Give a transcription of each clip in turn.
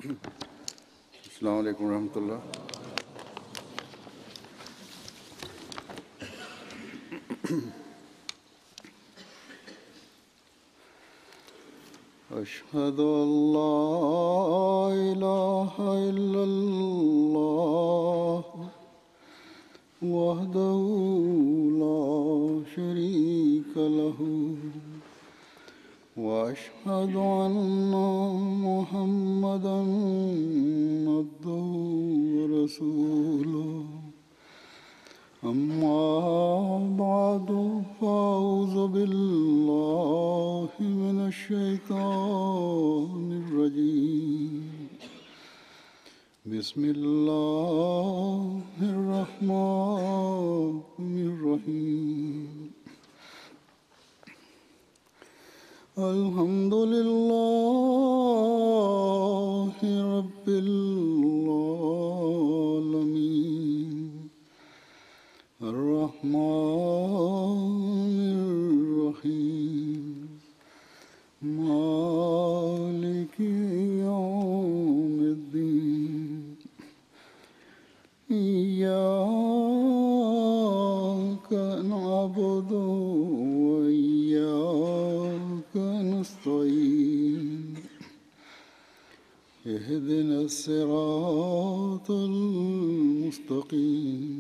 السلام علیکم ورحمۃ اللہ۔ اشہد ان لا الہ الا اللہ وحدہ لا شریک لہ واشہد ان محمدا عبدہ ورسولہ اما بعد فاعوذ باللہ من الشیطان الرجیم بسم اللہ الرحمن الرحیم الحمد للہ رب العالمین الرحمن الرحیم مالک یوم الدین ایاک نعبد وإیاک نستعین اہدنا الصراط المستقیم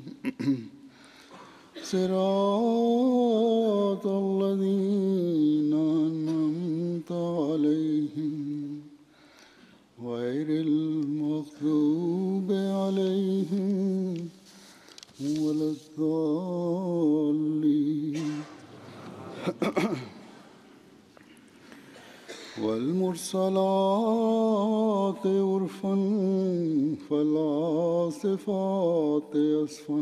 صراط الذین أنعمت علیہم غیر المغضوب علیہم ولا الضالین والمرسلات عرفا فالعاصفات عصفا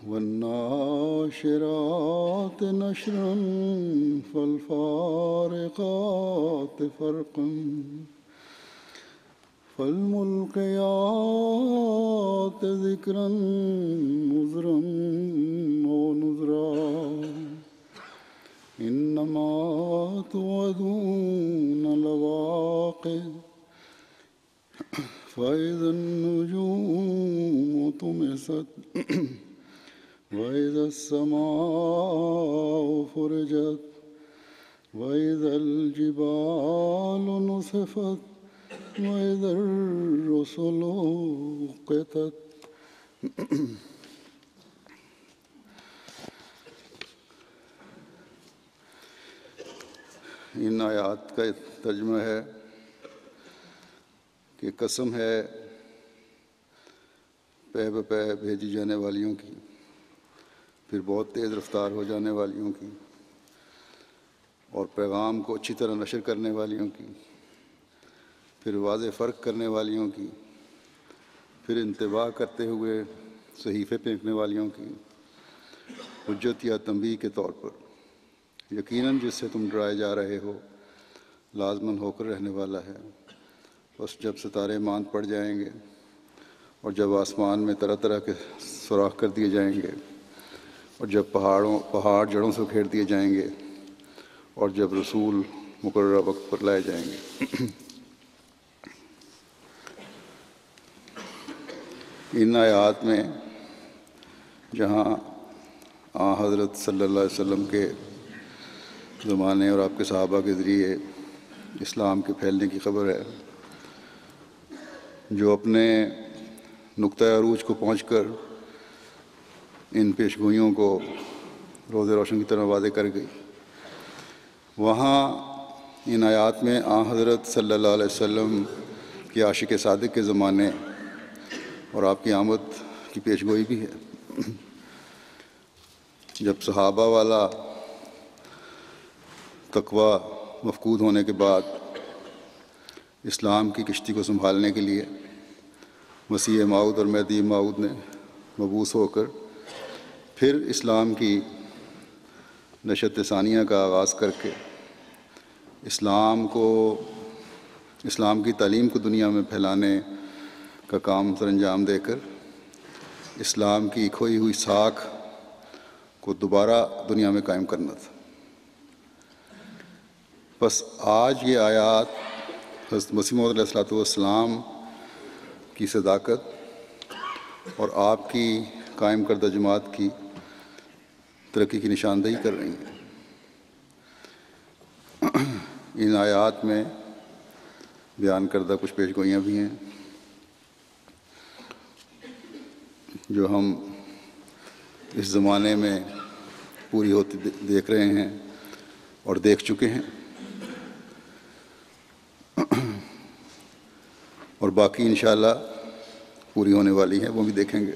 والناشرات نشرا فالفارقات فرقا فالملقيات ذكرا نذرا ونذرا إنما توعدون لواقع فإذا النجوم طمست وإذا السماء فرجت وإذا الجبال نصفت وإذا الرسل أقتت ان آیات کا ترجمہ ہے کہ قسم ہے پے بپے بھیجی جانے والیوں کی، پھر بہت تیز رفتار ہو جانے والیوں کی، اور پیغام کو اچھی طرح نشر کرنے والیوں کی، پھر واضح فرق کرنے والیوں کی، پھر انتباہ کرتے ہوئے صحیفے پھینکنے والیوں کی، حجت یا تنبیہ کے طور پر۔ یقیناً جس سے تم ڈرائے جا رہے ہو لازماً ہو کر رہنے والا ہے۔ بس جب ستارے ماند پڑ جائیں گے اور جب آسمان میں طرح طرح کے سوراخ کر دیے جائیں گے اور جب پہاڑ جڑوں سے گھیر دیے جائیں گے اور جب رسول مقررہ وقت پر لائے جائیں گے۔ ان آیات میں جہاں حضرت صلی اللہ علیہ وسلم کے زمانے اور آپ کے صحابہ کے ذریعے اسلام کے پھیلنے کی خبر ہے، جو اپنے نقطۂ عروج کو پہنچ کر ان پیشگوئیوں کو روز روشن کی طرح واضح کر گئی، وہاں ان آیات میں حضرت صلی اللہ علیہ وسلم کے عاشق صادق کے زمانے اور آپ کی آمد کی پیشگوئی بھی ہے۔ جب صحابہ والا تقوی مفقود ہونے کے بعد اسلام کی کشتی کو سنبھالنے کے لیے مسیح موعود اور مہدی موعود نے مبعوث ہو کر پھر اسلام کی نشت ثانیہ کا آغاز کر کے اسلام کی تعلیم کو دنیا میں پھیلانے کا کام سر انجام دے کر اسلام کی کھوئی ہوئی ساکھ کو دوبارہ دنیا میں قائم کرنا تھا۔ بس آج یہ آیات حضرت مسیح موعود علیہ السلام کی صداقت اور آپ کی قائم کردہ جماعت کی ترقی کی نشاندہی کر رہی ہیں۔ ان آیات میں بیان کردہ کچھ پیش گوئیاں بھی ہیں جو ہم اس زمانے میں پوری ہوتی دیکھ رہے ہیں اور دیکھ چکے ہیں، اور باقی انشاءاللہ پوری ہونے والی ہیں، وہ بھی دیکھیں گے۔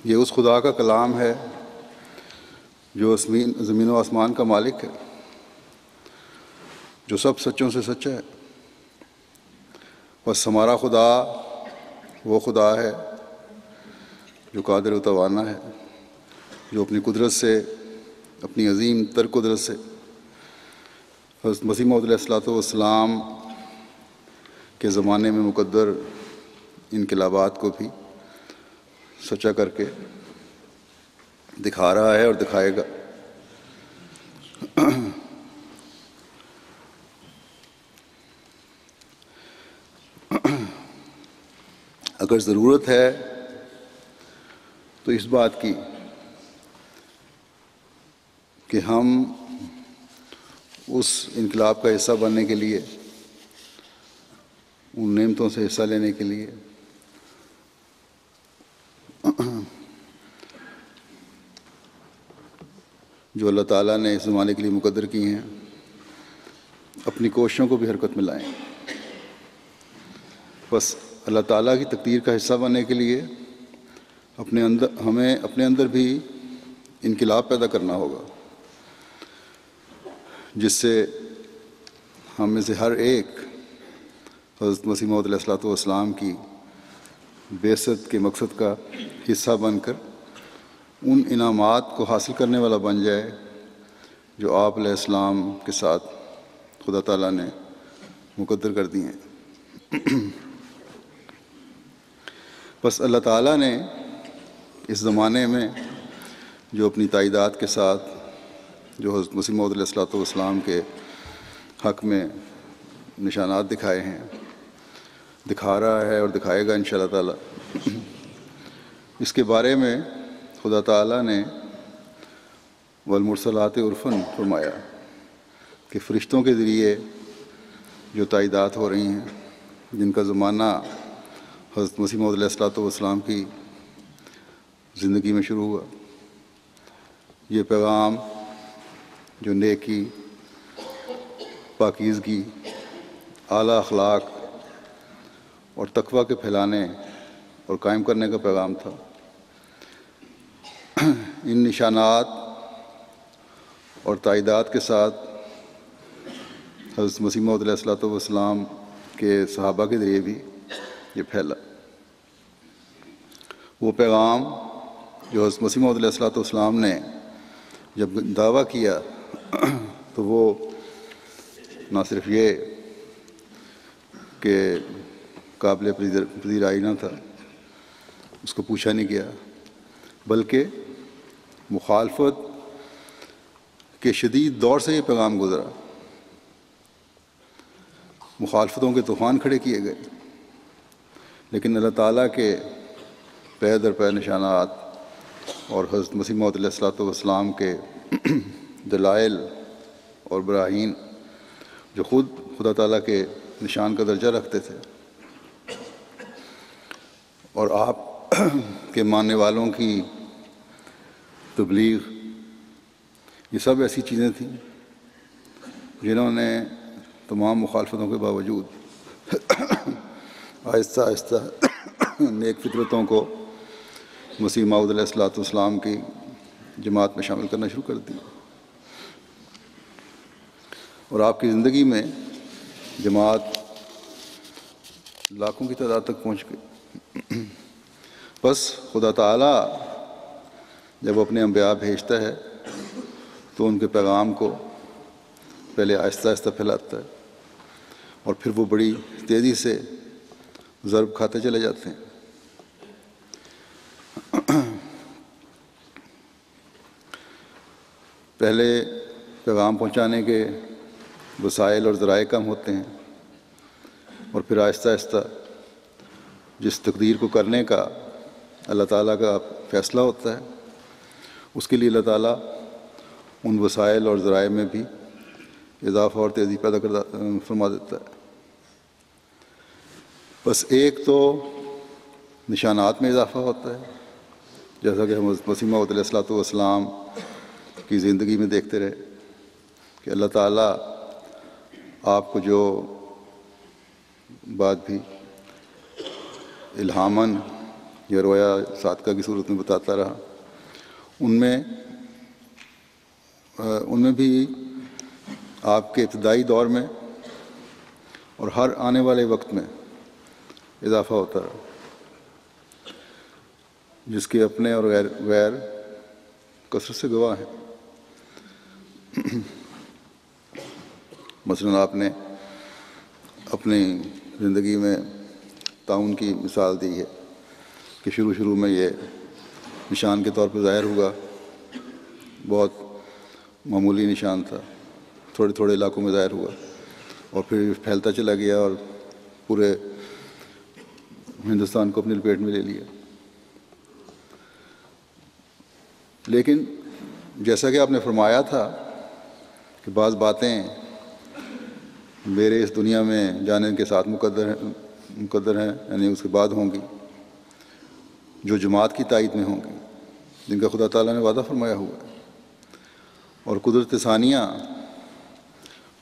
یہ اس خدا کا کلام ہے جو زمین و آسمان کا مالک ہے، جو سب سچوں سے سچا ہے۔ بس ہمارا خدا وہ خدا ہے جو قادر و توانا ہے، جو اپنی قدرت سے، اپنی عظیم تر قدرت سے حضرت مسیح موعود علیہ السلام کے زمانے میں مقدر انقلابات کو بھی سچا کر کے دکھا رہا ہے اور دکھائے گا۔ اگر ضرورت ہے تو اس بات کی کہ ہم اس انقلاب کا حصہ بننے کے لیے، ان نعمتوں سے حصہ لینے کے لیے جو اللہ تعالیٰ نے اس زمانے کے لیے مقدر کی ہیں، اپنی کوششوں کو بھی حرکت میں لائیں۔ بس اللہ تعالیٰ کی تقدیر کا حصہ بننے کے لیے ہمیں اپنے اندر بھی انقلاب پیدا کرنا ہوگا، جس سے ہم میں سے ہر ایک حضرت مسیح موعود علیہ السلام کی بعثت کے مقصد کا حصہ بن کر ان انعامات کو حاصل کرنے والا بن جائے جو آپ علیہ السلام کے ساتھ خدا تعالیٰ نے مقدر کر دی ہیں۔ بس اللہ تعالیٰ نے اس زمانے میں جو اپنی تائیدات کے ساتھ جو حضرت مسیح موعود علیہ السلام کے حق میں نشانات دکھائے ہیں، دکھا رہا ہے اور دکھائے گا انشاءاللہ تعالیٰ، اس کے بارے میں خدا تعالیٰ نے والمرسلات عرفاً فرمایا کہ فرشتوں کے ذریعے جو تائیدات ہو رہی ہیں، جن کا زمانہ حضرت مسیح موعود علیہ السلام کی زندگی میں شروع ہوا، یہ پیغام جو نیکی، پاکیزگی، اعلیٰ اخلاق اور تقویٰ کے پھیلانے اور قائم کرنے کا پیغام تھا، ان نشانات اور تائیدات کے ساتھ حضرت مسیح موعود علیہ السلام کے صحابہ کے ذریعے بھی یہ پھیلا۔ وہ پیغام جو حضرت مسیح موعود علیہ السلام نے جب دعویٰ کیا تو وہ نہ صرف یہ کہ قابل پذیر آئینہ تھا، اس کو پوچھا نہیں گیا، بلکہ مخالفت کے شدید دور سے یہ پیغام گزرا، مخالفتوں کے طوفان کھڑے کیے گئے، لیکن اللہ تعالیٰ کے پے در پے نشانات اور حضرت مسیح موعود علیہ السلام کے دلائل اور براہین جو خود خدا تعالیٰ کے نشان کا درجہ رکھتے تھے، اور آپ کے ماننے والوں کی تبلیغ، یہ سب ایسی چیزیں تھیں جنہوں نے تمام مخالفتوں کے باوجود آہستہ آہستہ نیک فطرتوں کو مسیح موعود علیہ السلام کی جماعت میں شامل کرنا شروع کر دیا، اور آپ کی زندگی میں جماعت لاکھوں کی تعداد تک پہنچ گئی۔ بس خدا تعالیٰ جب اپنے انبیاء بھیجتا ہے تو ان کے پیغام کو پہلے آہستہ آہستہ پھیلاتا ہے، اور پھر وہ بڑی تیزی سے ضرب کھاتے چلے جاتے ہیں۔ پہلے پیغام پہنچانے کے وسائل اور ذرائع کم ہوتے ہیں، اور پھر آہستہ آہستہ جس تقدیر کو کرنے کا اللہ تعالیٰ کا فیصلہ ہوتا ہے، اس کے لیے اللہ تعالیٰ ان وسائل اور ذرائع میں بھی اضافہ اور تیزی پیدا فرما دیتا ہے۔ بس ایک تو نشانات میں اضافہ ہوتا ہے، جیسا کہ ہم مسیح موعود علیہ الصلوۃ والسلام کی زندگی میں دیکھتے رہے کہ اللہ تعالیٰ آپ کو جو بات بھی الہاماً یا رویا صادقہ کی صورت میں بتاتا رہا، ان میں بھی آپ کے ابتدائی دور میں اور ہر آنے والے وقت میں اضافہ ہوتا رہا، جس کے اپنے اور غیر کثرت سے گواہ ہیں۔ مثلاً آپ نے اپنی زندگی میں تعاون کی مثال دی ہے کہ شروع میں یہ نشان کے طور پہ ظاہر ہوا، بہت معمولی نشان تھا، تھوڑے علاقوں میں ظاہر ہوا، اور پھر پھیلتا چلا گیا اور پورے ہندوستان کو اپنی لپیٹ میں لے لیا۔ لیکن جیسا کہ آپ نے فرمایا تھا کہ بعض باتیں میرے اس دنیا میں جانے کے ساتھ مقدر ہیں، یعنی اس کے بعد ہوں گی، جو جماعت کی تائید میں ہوں گی، جن کا خدا تعالیٰ نے وعدہ فرمایا ہوا ہے، اور قدرت ثانیہ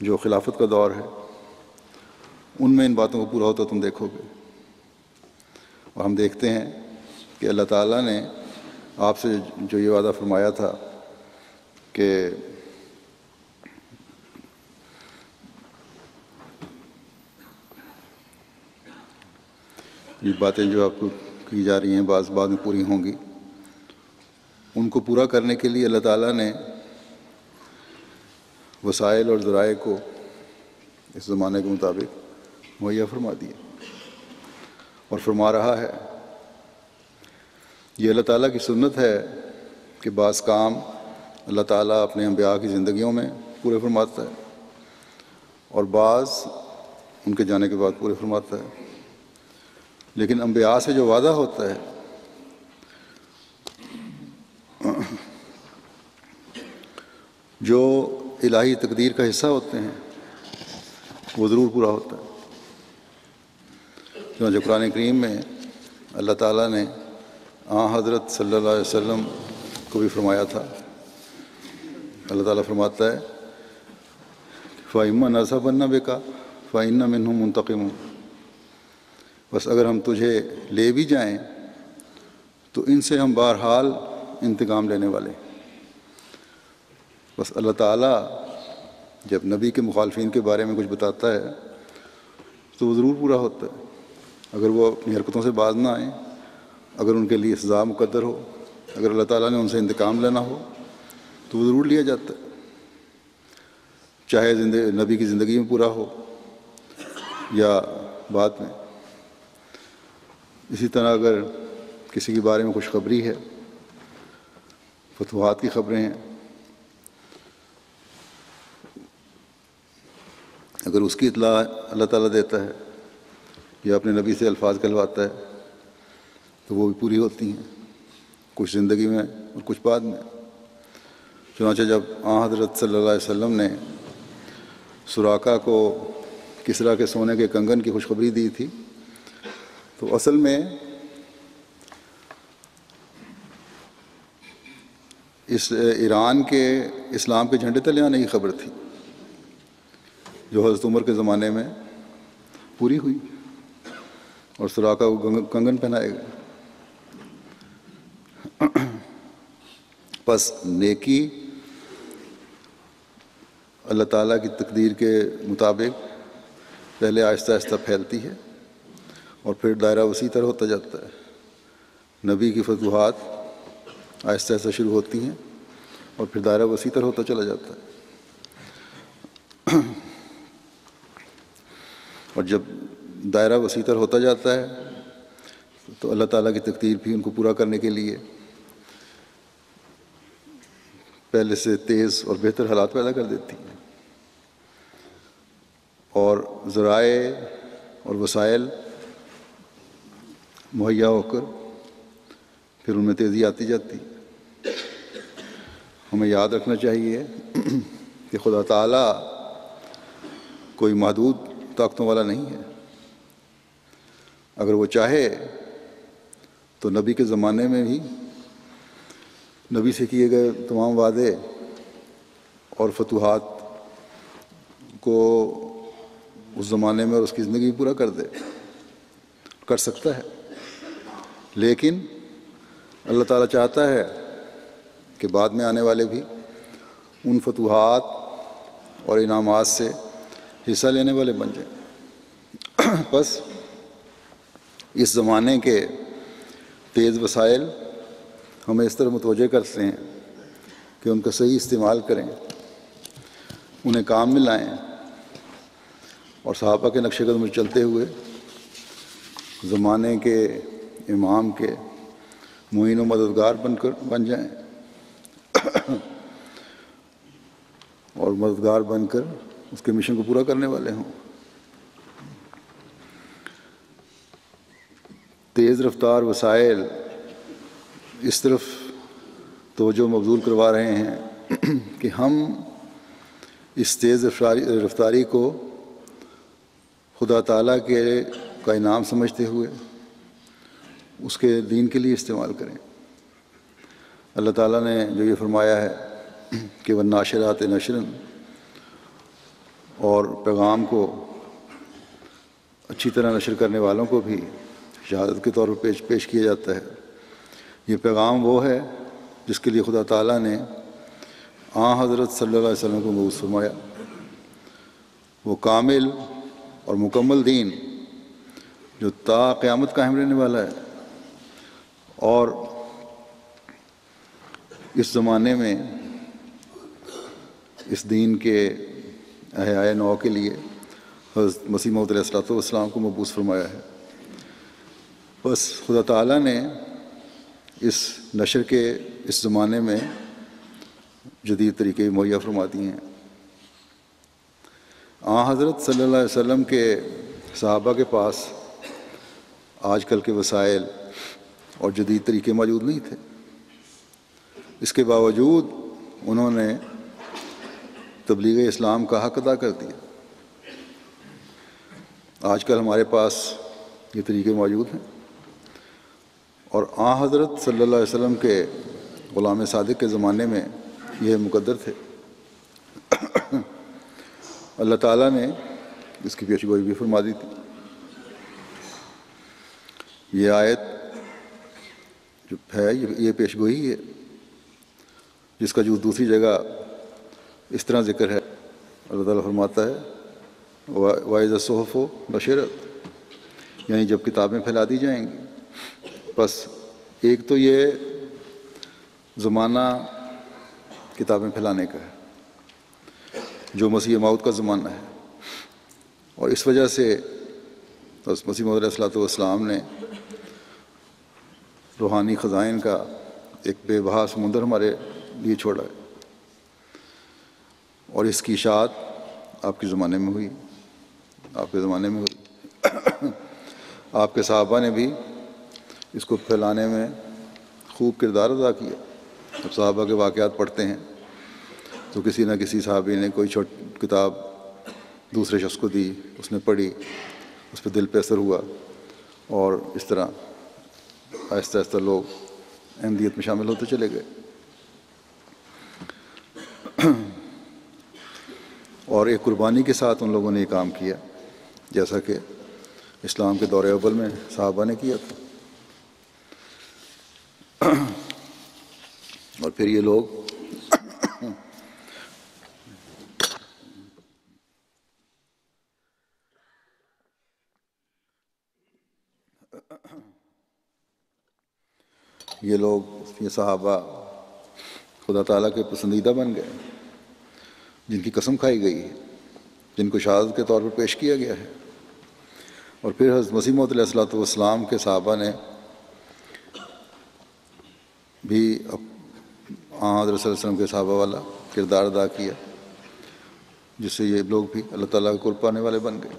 جو خلافت کا دور ہے، ان میں ان باتوں کو پورا ہوتا تم دیکھو گے۔ اور ہم دیکھتے ہیں کہ اللہ تعالیٰ نے آپ سے جو یہ وعدہ فرمایا تھا کہ یہ باتیں جو آپ کو کی جا رہی ہیں بعض میں پوری ہوں گی، ان کو پورا کرنے کے لیے اللہ تعالیٰ نے وسائل اور ذرائع کو اس زمانے کے مطابق مہیا فرما دیا اور فرما رہا ہے۔ یہ اللہ تعالیٰ کی سنت ہے کہ بعض کام اللہ تعالیٰ اپنے انبیاء کی زندگیوں میں پورے فرماتا ہے، اور بعض ان کے جانے کے بعد پورے فرماتا ہے۔ لیکن انبیاء سے جو وعدہ ہوتا ہے جو الہی تقدیر کا حصہ ہوتے ہیں، وہ ضرور پورا ہوتا ہے۔ چنانچہ قرآن کریم میں اللہ تعالیٰ نے حضرت صلی اللہ علیہ وسلم کو بھی فرمایا تھا۔ اللہ تعالیٰ فرماتا ہے فَإِمَّا نَذْهَبَنَّ بِكَ فَإِنَّ مِنْهُمْ مُنْتَقِمُونَ، بس اگر ہم تجھے لے بھی جائیں تو ان سے ہم بہرحال انتقام لینے والے ہیں۔ بس اللہ تعالیٰ جب نبی کے مخالفین کے بارے میں کچھ بتاتا ہے تو وہ ضرور پورا ہوتا ہے، اگر وہ اپنی حرکتوں سے باز نہ آئیں، اگر ان کے لیے سزا مقدر ہو، اگر اللہ تعالیٰ نے ان سے انتقام لینا ہو تو وہ ضرور لیا جاتا ہے، چاہے نبی کی زندگی میں پورا ہو یا بعد میں۔ اسی طرح اگر کسی کے بارے میں خوشخبری ہے، فتوحات کی خبریں ہیں، اگر اس کی اطلاع اللہ تعالیٰ دیتا ہے یا اپنے نبی سے الفاظ کہلواتا ہے تو وہ بھی پوری ہوتی ہیں، کچھ زندگی میں اور کچھ بعد میں۔ چنانچہ جب حضرت صلی اللہ علیہ وسلم نے سراقہ کو کسریٰ کے سونے کے کنگن کی خوشخبری دی تھی تو اصل میں اس ایران کے اسلام کے جھنڈے تلے آنے کی خبر تھی، جو حضرت عمر کے زمانے میں پوری ہوئی اور سراقہ کو کنگن پہنائے گئے۔ بس نیکی اللہ تعالیٰ کی تقدیر کے مطابق پہلے آہستہ آہستہ پھیلتی ہے اور پھر دائرہ وسیع تر ہوتا جاتا ہے۔ نبی کی فتوحات آہستہ آہستہ شروع ہوتی ہیں اور پھر دائرہ وسیع تر ہوتا چلا جاتا ہے، اور جب دائرہ وسیع تر ہوتا جاتا ہے تو اللہ تعالیٰ کی تقدیر بھی ان کو پورا کرنے کے لیے پہلے سے تیز اور بہتر حالات پیدا کر دیتی ہیں۔ ذرائع اور وسائل مہیا ہو کر پھر ان میں تیزی آتی جاتی. ہمیں یاد رکھنا چاہیے کہ خدا تعالیٰ کوئی محدود طاقتوں والا نہیں ہے. اگر وہ چاہے تو نبی کے زمانے میں بھی نبی سے کیے گئے تمام وعدے اور فتوحات کو اس زمانے میں اور اس کی زندگی پورا کر سکتا ہے. لیکن اللہ تعالیٰ چاہتا ہے کہ بعد میں آنے والے بھی ان فتوحات اور انعامات سے حصہ لینے والے بن جائیں. بس اس زمانے کے تیز وسائل ہمیں اس طرح متوجہ کرتے ہیں کہ ان کا صحیح استعمال کریں، انہیں کام میں لائیں اور صحابہ کے نقش قدم پر چلتے ہوئے زمانے کے امام کے معین و مددگار بن جائیں اور مددگار بن کر اس کے مشن کو پورا کرنے والے ہوں. تیز رفتار وسائل اس طرف توجہ مبذول کروا رہے ہیں کہ ہم اس تیز رفتاری کو خدا تعالیٰ کا انعام سمجھتے ہوئے اس کے دین کے لیے استعمال کریں. اللہ تعالیٰ نے جو یہ فرمایا ہے کہ والناشرات نشرا، اور پیغام کو اچھی طرح نشر کرنے والوں کو بھی شہادت کے طور پر پیش کیا جاتا ہے. یہ پیغام وہ ہے جس کے لیے خدا تعالیٰ نے حضرت صلی اللہ علیہ وسلم کو مبعوث فرمایا. وہ کامل اور مکمل دین جو تا قیامت قائم رہنے والا ہے، اور اس زمانے میں اس دین کے احیاء نو کے لیے حضرت مسیح موعود علیہ الصلوۃ والسلام کو مبعوث فرمایا ہے. بس خدا تعالیٰ نے اس نشر کے اس زمانے میں جدید طریقے مہیا فرما دیے ہیں. حضرت صلی اللہ علیہ وسلم کے صحابہ کے پاس آج کل کے وسائل اور جدید طریقے موجود نہیں تھے. اس کے باوجود انہوں نے تبلیغ اسلام کا حق ادا کر دیا. آج کل ہمارے پاس یہ طریقے موجود ہیں، اور حضرت صلی اللہ علیہ وسلم کے غلام صادق کے زمانے میں یہ مقدر تھے. اللہ تعالیٰ نے اس کی پیش گوئی بھی فرما دی تھی. یہ آیت جو ہے یہ پیش گوئی ہے جس کا جو دوسری جگہ اس طرح ذکر ہے. اللہ تعالیٰ فرماتا ہے وَإِذَا الصُّحُفُ نُشِرَتْ، یعنی جب کتابیں پھیلا دی جائیں گی. بس ایک تو یہ زمانہ کتابیں پھیلانے کا ہے جو مسیح موعود کا زمانہ ہے، اور اس وجہ سے مسیح موعود علیہ الصلوۃ والسلام نے روحانی خزائن کا ایک بے بہا سمندر ہمارے لیے چھوڑا ہے، اور اس کی اشاعت آپ کے زمانے میں ہوئی، آپ کے زمانے میں ہوئی. آپ کے صحابہ نے بھی اس کو پھیلانے میں خوب کردار ادا کیا. جب صحابہ کے واقعات پڑھتے ہیں تو کسی نہ کسی صحابی نے کوئی کتاب دوسرے شخص کو دی، اس نے پڑھی، اس پہ دل پہ اثر ہوا، اور اس طرح آہستہ آہستہ لوگ احمدیت میں شامل ہوتے چلے گئے. اور ایک قربانی کے ساتھ ان لوگوں نے یہ کام کیا، جیسا کہ اسلام کے دور اول میں صحابہ نے کیا تھا. اور پھر یہ لوگ یہ صحابہ خدا تعالیٰ کے پسندیدہ بن گئے، جن کی قسم کھائی گئی ہے، جن کو شہادت کے طور پر پیش کیا گیا ہے. اور پھر حضرت مسیح موعود علیہ الصلوۃ والسلام کے صحابہ نے بھی حضرت صلی اللہ علیہ وسلم کے صحابہ والا کردار ادا کیا، جس سے یہ لوگ بھی اللہ تعالیٰ کے قرب پانے والے بن گئے.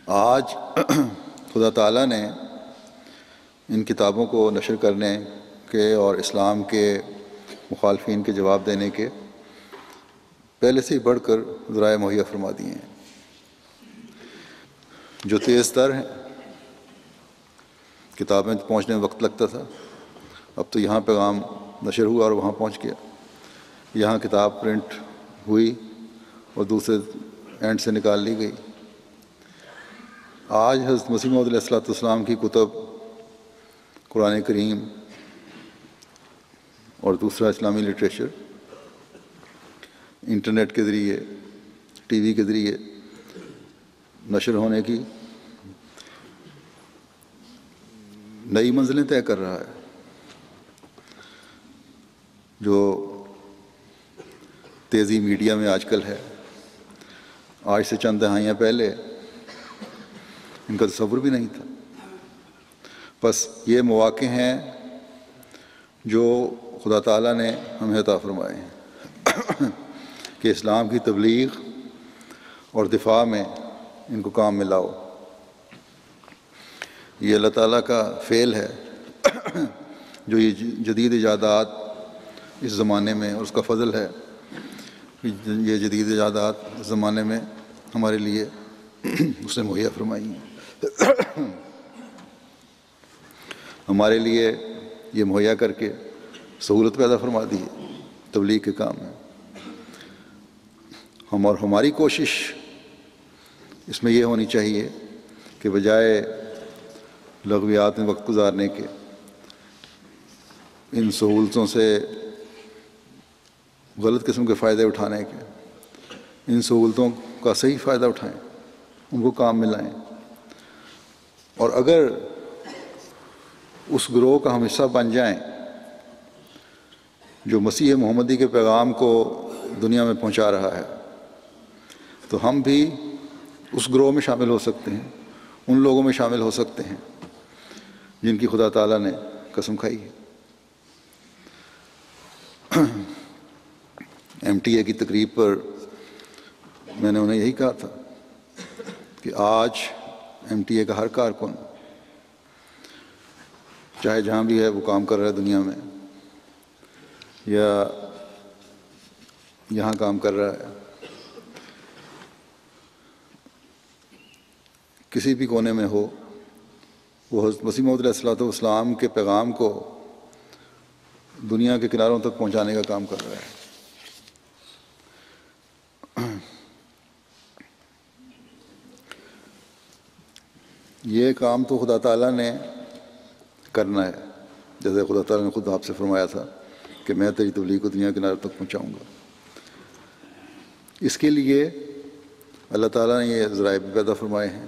آج خدا تعالیٰ نے ان کتابوں کو نشر کرنے کے اور اسلام کے مخالفین کے جواب دینے کے پہلے سے ہی بڑھ کر ذرائع مہیا فرما دیے ہیں جو تیز تر ہیں۔ کتابیں پہنچنے میں وقت لگتا تھا، اب تو یہاں پیغام نشر ہوا اور وہاں پہنچ گیا، یہاں کتاب پرنٹ ہوئی اور دوسرے اینڈ سے نکال لی گئی۔ آج حضرت مسیح موعود علیہ الصلوۃ والسلام کی کتب، قرآن کریم اور دوسرا اسلامی لٹریچر انٹرنیٹ کے ذریعے، ٹی وی کے ذریعے نشر ہونے کی نئی منزلیں طے کر رہا ہے۔ جو تیزی میڈیا میں آج کل ہے، آج سے چند دہائیاں پہلے ان کا تصور بھی نہیں تھا۔ بس یہ مواقع ہیں جو خدا تعالیٰ نے ہمیں عطا فرمائے ہیں کہ اسلام کی تبلیغ اور دفاع میں ان کو کام میں لاؤ۔ یہ اللہ تعالیٰ کا فعل ہے جو یہ جدید ایجادات اس زمانے میں، اور اس کا فضل ہے کہ یہ جدید ایجادات اس زمانے میں ہمارے لیے اس نے مہیا فرمائی ہیں، ہمارے لیے یہ مہیا کر کے سہولت پیدا فرما دی ہے تبلیغ کے کام میں۔ ہماری کوشش اس میں یہ ہونی چاہیے کہ بجائے لغویات میں وقت گزارنے کے، ان سہولتوں سے غلط قسم کے فائدے اٹھانے کے، ان سہولتوں کا صحیح فائدہ اٹھائیں، ان کو کام میں لائیں، اور اگر اس گروہ کا ہم حصہ بن جائیں جو مسیح محمدی کے پیغام کو دنیا میں پہنچا رہا ہے، تو ہم بھی اس گروہ میں شامل ہو سکتے ہیں، ان لوگوں میں شامل ہو سکتے ہیں جن کی خدا تعالیٰ نے قسم کھائی ہے۔ MTA کی تقریب پر میں نے انہیں یہی کہا تھا کہ آج MTA کا ہر کارکن چاہے جہاں بھی ہے وہ کام کر رہا ہے دنیا میں یا یہاں کام کر رہا ہے، کسی بھی کونے میں ہو، وہ حضرت مسیح موعود علیہ الصلوۃ والسلام کے پیغام کو دنیا کے کناروں تک پہنچانے کا کام کر رہا ہے۔ یہ کام تو خدا تعالیٰ نے کرنا ہے، جیسے خدا تعالیٰ نے خود آپ سے فرمایا تھا کہ میں تیری تبلیغ کو دنیا کے کناروں تک پہنچاؤں گا۔ اس کے لیے اللہ تعالیٰ نے یہ ذرائع بھی پیدا فرمائے ہیں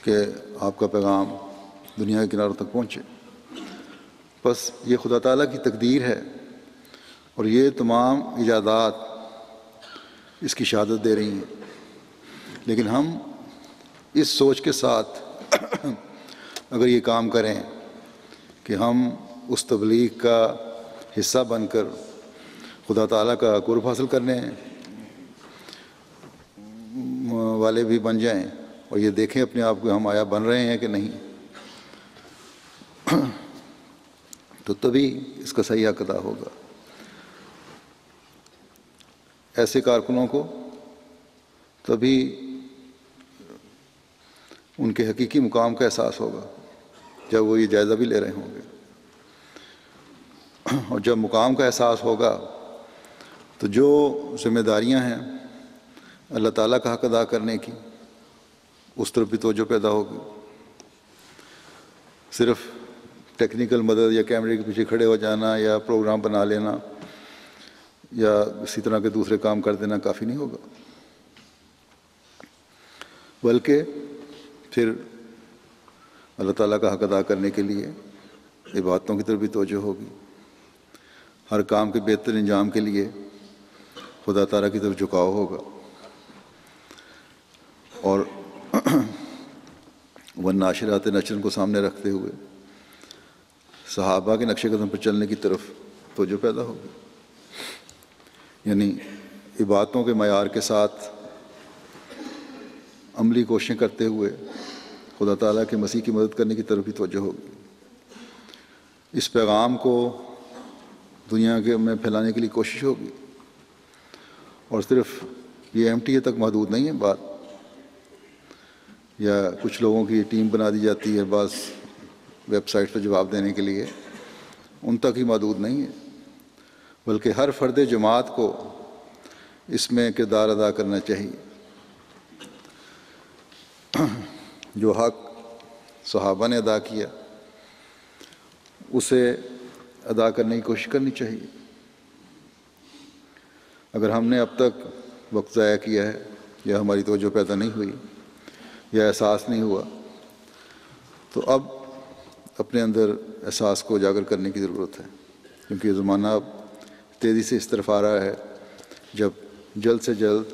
کہ آپ کا پیغام دنیا کے کناروں تک پہنچے۔ بس یہ خدا تعالیٰ کی تقدیر ہے، اور یہ تمام ایجادات اس کی شہادت دے رہی ہیں۔ لیکن ہم اس سوچ کے ساتھ اگر یہ کام کریں کہ ہم اس تبلیغ کا حصہ بن کر خدا تعالیٰ کا قرب حاصل کرنے والے بھی بن جائیں، اور یہ دیکھیں اپنے آپ کو ہم آیا بن رہے ہیں کہ نہیں، تو تبھی اس کا صحیح حق ادا ہوگا۔ ایسے کارکنوں کو تبھی ان کے حقیقی مقام کا احساس ہوگا جب وہ یہ جائزہ بھی لے رہے ہوں گے، اور جب مقام کا احساس ہوگا تو جو ذمہ داریاں ہیں اللہ تعالیٰ کا حق ادا کرنے کی، اس طرف بھی توجہ پیدا ہوگی۔ صرف ٹیکنیکل مدد یا کیمرے کے پیچھے کھڑے ہو جانا یا پروگرام بنا لینا یا اسی طرح کے دوسرے کام کر دینا کافی نہیں ہوگا، بلکہ پھر اللہ تعالیٰ کا حق ادا کرنے کے لیے عبادتوں کی طرف بھی توجہ ہوگی، ہر کام کے بہتر انجام کے لیے خدا تعالیٰ کی طرف جھکاؤ ہوگا، اور والناشرات نشرن کو سامنے رکھتے ہوئے صحابہ کے نقش قدم پر چلنے کی طرف توجہ پیدا ہوگی۔ یعنی عبادتوں کے معیار کے ساتھ عملی کوششیں کرتے ہوئے خدا تعالیٰ کے مسیح کی مدد کرنے کی طرف بھی توجہ ہوگی۔ اس پیغام کو دنیا کے میں پھیلانے کے لیے کوشش ہوگی، اور صرف یہ MTA تک محدود نہیں ہے بات، یا کچھ لوگوں کی ٹیم بنا دی جاتی ہے بعض ویب سائٹ پہ جواب دینے کے لیے، ان تک ہی محدود نہیں ہے، بلکہ ہر فرد جماعت کو اس میں کردار ادا کرنا چاہیے۔ جو حق صحابہ نے ادا کیا اسے ادا کرنے کی کوشش کرنی چاہیے۔ اگر ہم نے اب تک وقت ضائع کیا ہے، یا ہماری توجہ پیدا نہیں ہوئی، یا احساس نہیں ہوا، تو اب اپنے اندر احساس کو اجاگر کرنے کی ضرورت ہے، کیونکہ یہ زمانہ اب تیزی سے اس طرف آ رہا ہے جب جلد سے جلد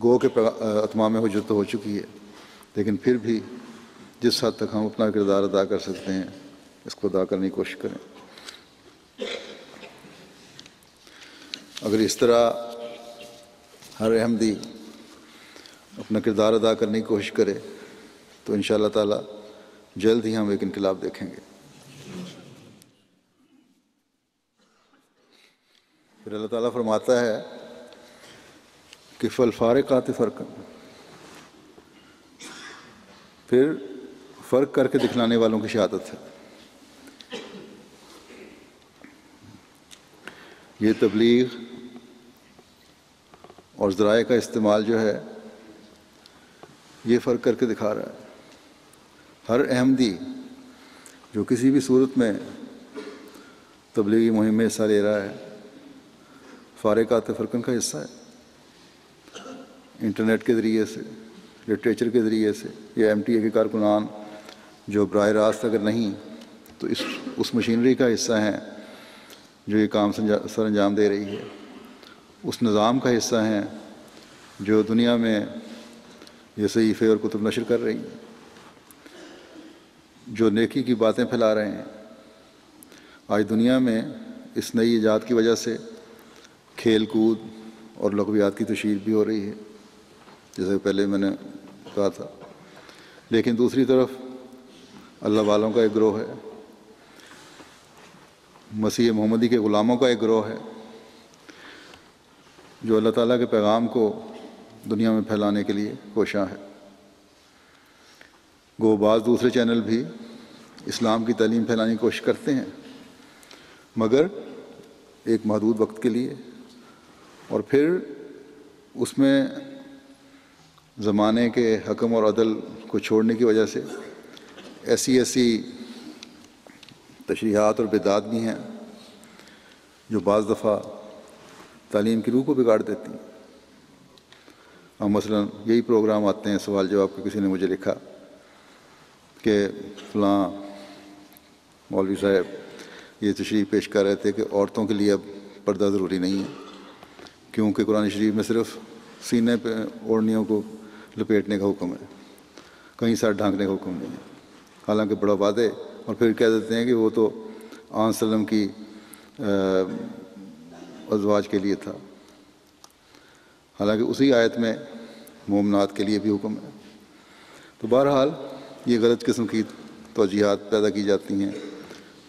گو کے اتمام حجت ہو چکی ہے، لیکن پھر بھی جس حد تک ہم اپنا کردار ادا کر سکتے ہیں اس کو ادا کرنے کی کوشش کریں۔ اگر اس طرح ہر احمدی اپنا کردار ادا کرنے کی کوشش کرے تو انشاءاللہ تعالی جلد ہی ہم ایک انقلاب دیکھیں گے۔ پھر اللہ تعالیٰ فرماتا ہے کہ فالفارقات فرقا، پھر فرق کر کے دکھلانے والوں کی شہادت ہے۔ یہ تبلیغ اور ذرائع کا استعمال جو ہے یہ فرق کر کے دکھا رہا ہے۔ ہر احمدی جو کسی بھی صورت میں تبلیغی مہم میں حصہ لے رہا ہے فارقات فرقن کا حصہ ہے۔ انٹرنیٹ کے ذریعے سے، لٹریچر کے ذریعے سے، یا MTA کے کارکنان جو براہ راست اگر نہیں تو اس مشینری کا حصہ ہیں جو یہ کام سر انجام دے رہی ہے، اس نظام کا حصہ ہیں جو دنیا میں یہ صحیفے اور کتب نشر کر رہی ہیں، جو نیکی کی باتیں پھیلا رہے ہیں۔ آج دنیا میں اس نئی ایجاد کی وجہ سے کھیل کود اور لغویات کی تشہیر بھی ہو رہی ہے، جیسے پہلے میں نے کہا تھا، لیکن دوسری طرف اللہ والوں کا ایک گروہ ہے، مسیح محمدی کے غلاموں کا ایک گروہ ہے جو اللہ تعالیٰ کے پیغام کو دنیا میں پھیلانے کے لیے کوشاں ہے۔ گو بعض دوسرے چینل بھی اسلام کی تعلیم پھیلانے کی کوشش کرتے ہیں، مگر ایک محدود وقت کے لیے، اور پھر اس میں زمانے کے حکم اور عدل کو چھوڑنے کی وجہ سے ایسی تشریحات اور بدعات بھی ہیں جو بعض دفعہ تعلیم کی روح کو بگاڑ دیتی ہیں۔ اب مثلا یہی پروگرام آتے ہیں، سوال جواب کے، کسی نے مجھے لکھا کہ فلاں مولوی صاحب یہ تشریح پیش کر رہے تھے کہ عورتوں کے لیے اب پردہ ضروری نہیں ہے، کیونکہ قرآن شریف میں صرف سینے پہ اوڑھنیوں کو لپیٹنے کا حکم ہے، کہیں سر ڈھانکنے کا حکم نہیں ہے، حالانکہ بڑا وعدے، اور پھر کہہ دیتے ہیں کہ وہ تو آن وسلم کی ازواج کے لیے تھا، حالانکہ اسی آیت میں مومنات کے لیے بھی حکم ہے۔ تو بہرحال یہ غلط قسم کی توجیہات پیدا کی جاتی ہیں،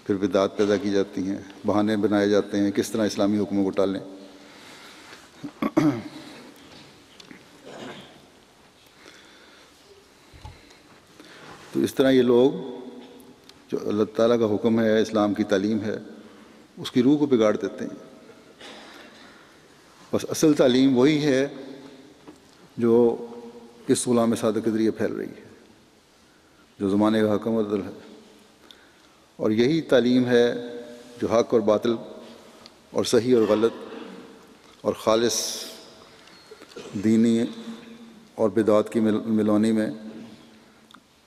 پھر بدعات پیدا کی جاتی ہیں، بہانے بنائے جاتے ہیں کس طرح اسلامی حکموں کو ٹالیں۔ تو اس طرح یہ لوگ جو اللہ تعالیٰ کا حکم ہے، اسلام کی تعلیم ہے، اس کی روح کو بگاڑ دیتے ہیں۔ بس اصل تعلیم وہی ہے جو اس غلام صادق کے ذریعے پھیل رہی ہے، جو زمانے کا حکم عدل ہے، اور یہی تعلیم ہے جو حق اور باطل اور صحیح اور غلط اور خالص دینی اور بدعات کی ملونی میں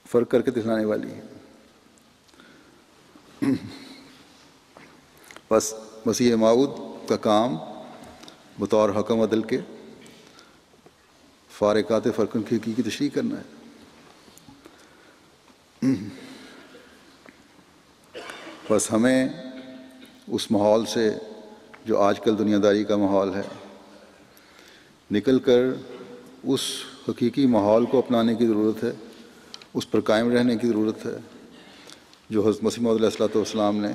فرق کر کے دکھلانے والی ہے۔ بس مسیح موعود کا کام بطور حکم عدل کے فارقات فرقن کی حقیقی تشریح کرنا ہے۔ بس ہمیں اس ماحول سے جو آج کل دنیا داری کا ماحول ہے، نکل کر اس حقیقی ماحول کو اپنانے کی ضرورت ہے، اس پر قائم رہنے کی ضرورت ہے جو حضرت مسیح موعود علیہ السلام نے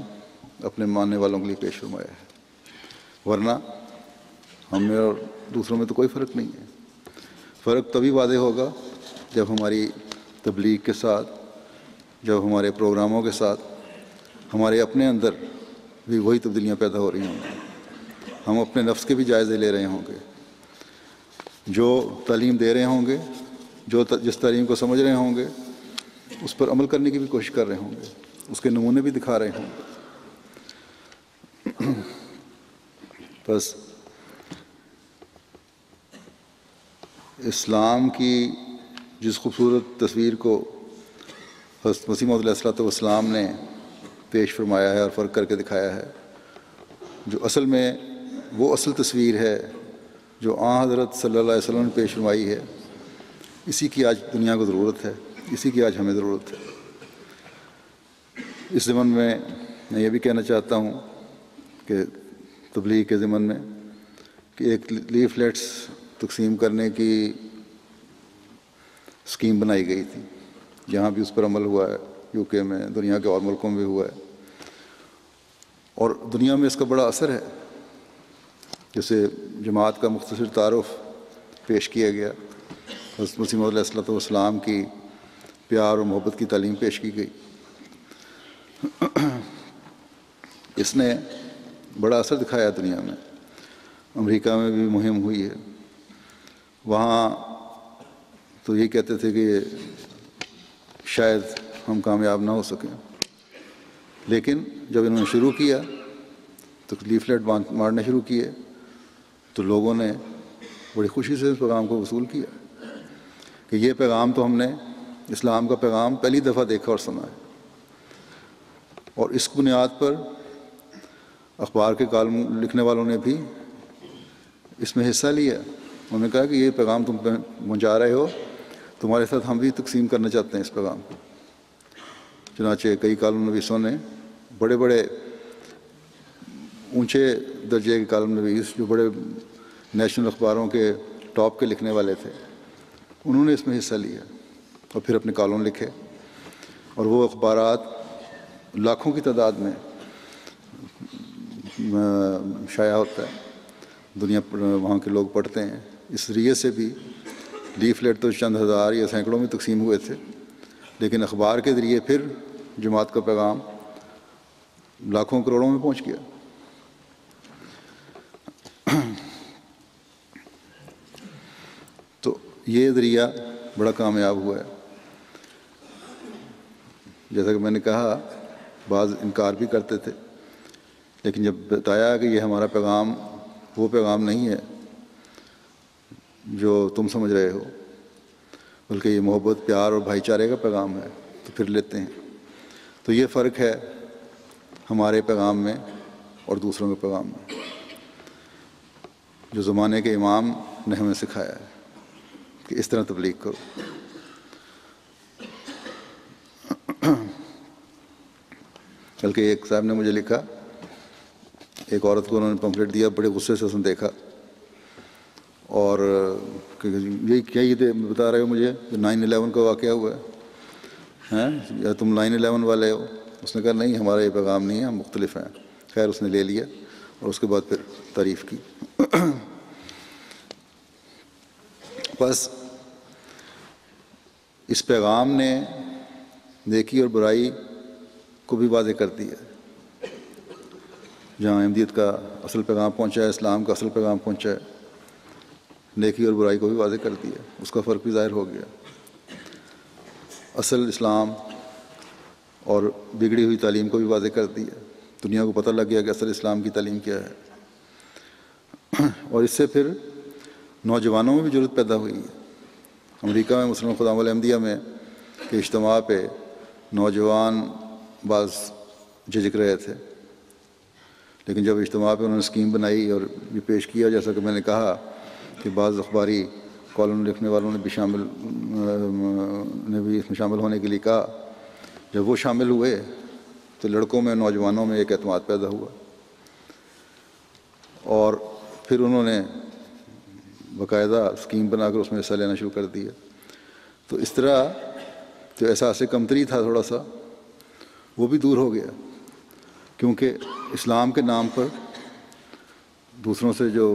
اپنے ماننے والوں کے لیے پیش فرمایا ہے۔ ورنہ ہم میں اور دوسروں میں تو کوئی فرق نہیں ہے۔ فرق تبھی واضح ہوگا جب ہماری تبلیغ کے ساتھ، جب ہمارے پروگراموں کے ساتھ ہمارے اپنے اندر بھی وہی تبدیلیاں پیدا ہو رہی ہوں گی، ہم اپنے نفس کے بھی جائزے لے رہے ہوں گے، جو تعلیم دے رہے ہوں گے، جس تعلیم کو سمجھ رہے ہوں گے اس پر عمل کرنے کی بھی کوشش کر رہے ہوں گے، اس کے نمونے بھی دکھا رہے ہوں گے۔ بس اسلام کی جس خوبصورت تصویر کو حضرت مسیح موعود علیہ السلام نے پیش فرمایا ہے اور فرق کر کے دکھایا ہے، جو اصل میں وہ اصل تصویر ہے جو حضرت صلی اللہ علیہ وسلم نے پیش فرمائی ہے، اسی کی آج دنیا کو ضرورت ہے، اسی کی آج ہمیں ضرورت ہے۔ اس ضمن میں یہ بھی کہنا چاہتا ہوں کہ تبلیغ کے ضمن میں کہ ایک لیفلیٹس تقسیم کرنے کی اسکیم بنائی گئی تھی، جہاں بھی اس پر عمل ہوا ہے، یو کے میں، دنیا کے اور ملکوں میں بھی ہوا ہے، اور دنیا میں اس کا بڑا اثر ہے۔ جیسے جماعت کا مختصر تعارف پیش کیا گیا، حضرت مسیح موعود علیہ السلام کی پیار اور محبت کی تعلیم پیش کی گئی، اس نے بڑا اثر دکھایا دنیا میں۔ امریکہ میں بھی مہم ہوئی ہے، وہاں تو یہ کہتے تھے کہ شاید ہم کامیاب نہ ہو سکیں، لیکن جب انہوں نے شروع کیا تو لیفلیٹ مارنے شروع کیے تو لوگوں نے بڑی خوشی سے اس پیغام کو وصول کیا کہ یہ پیغام تو ہم نے اسلام کا پیغام پہلی دفعہ دیکھا اور سنا ہے۔ اور اس بنیاد پر اخبار کے کالم لکھنے والوں نے بھی اس میں حصہ لیا۔ انہوں نے کہا کہ یہ پیغام تم پہنچا رہے ہو، تمہارے ساتھ ہم بھی تقسیم کرنا چاہتے ہیں اس پیغام کو۔ چنانچہ کئی کالم نویسوں نے، بڑے بڑے اونچے درجے کے کالم نویس جو بڑے نیشنل اخباروں کے ٹاپ کے لکھنے والے تھے، انہوں نے اس میں حصہ لیا اور پھر اپنے کالم لکھے، اور وہ اخبارات لاکھوں کی تعداد میں شائع ہوتا ہے، دنیا وہاں کے لوگ پڑھتے ہیں۔ اس ذریعے سے بھی لیفلیٹ تو چند ہزار یا سینکڑوں میں تقسیم ہوئے تھے، لیکن اخبار کے ذریعے پھر جماعت کا پیغام لاکھوں کروڑوں میں پہنچ گیا۔ تو یہ ذریعہ بڑا کامیاب ہوا ہے۔ جیسا کہ میں نے کہا، بعض انکار بھی کرتے تھے، لیکن جب بتایا کہ یہ ہمارا پیغام وہ پیغام نہیں ہے جو تم سمجھ رہے ہو، بلکہ یہ محبت، پیار اور بھائی چارے کا پیغام ہے، تو پھر لیتے ہیں۔ تو یہ فرق ہے ہمارے پیغام میں اور دوسروں کے پیغام میں، جو زمانے کے امام نے ہمیں سکھایا ہے کہ اس طرح تبلیغ کرو۔ بلکہ ایک صاحب نے مجھے لکھا، ایک عورت کو انہوں نے پمفلٹ دیا، بڑے غصے سے اس نے دیکھا، اور یہی کیا یہ بتا رہے ہو مجھے کہ 9/11 کا واقعہ ہوا ہے، یا تم 9/11 والے ہو؟ اس نے کہا نہیں، ہمارا یہ پیغام نہیں ہے، ہم مختلف ہیں۔ خیر اس نے لے لیا اور اس کے بعد پھر تعریف کی۔ بس اس پیغام نے نیکی اور برائی کو بھی واضح کر دیا۔ جہاں احمدیت کا اصل پیغام پہنچا ہے، اسلام کا اصل پیغام پہنچا ہے، نیکی اور برائی کو بھی واضح کر دیا، اس کا فرق بھی ظاہر ہو گیا۔ اصل اسلام اور بگڑی ہوئی تعلیم کو بھی واضح کر دیا، دنیا کو پتہ لگ گیا کہ اصل اسلام کی تعلیم کیا ہے۔ اور اس سے پھر نوجوانوں میں بھی ضرورت پیدا ہوئی ہے۔ امریکہ میں مسلم خدام الاحمدیہ میں کے اجتماع پہ نوجوان بعض جھجک رہے تھے، لیکن جب اجتماع پہ انہوں نے اسکیم بنائی اور یہ پیش کیا، جیسا کہ میں نے کہا کہ بعض اخباری کالم لکھنے والوں نے بھی اس میں شامل ہونے کے لیے کہا، جب وہ شامل ہوئے تو لڑکوں میں، نوجوانوں میں ایک اعتماد پیدا ہوا۔ اور پھر انہوں نے باقاعدہ اسکیم بنا کر اس میں حصہ لینا شروع کر دیا. تو اس طرح جو احساس کمتری تھا تھوڑا سا وہ بھی دور ہو گیا، کیونکہ اسلام کے نام پر دوسروں سے جو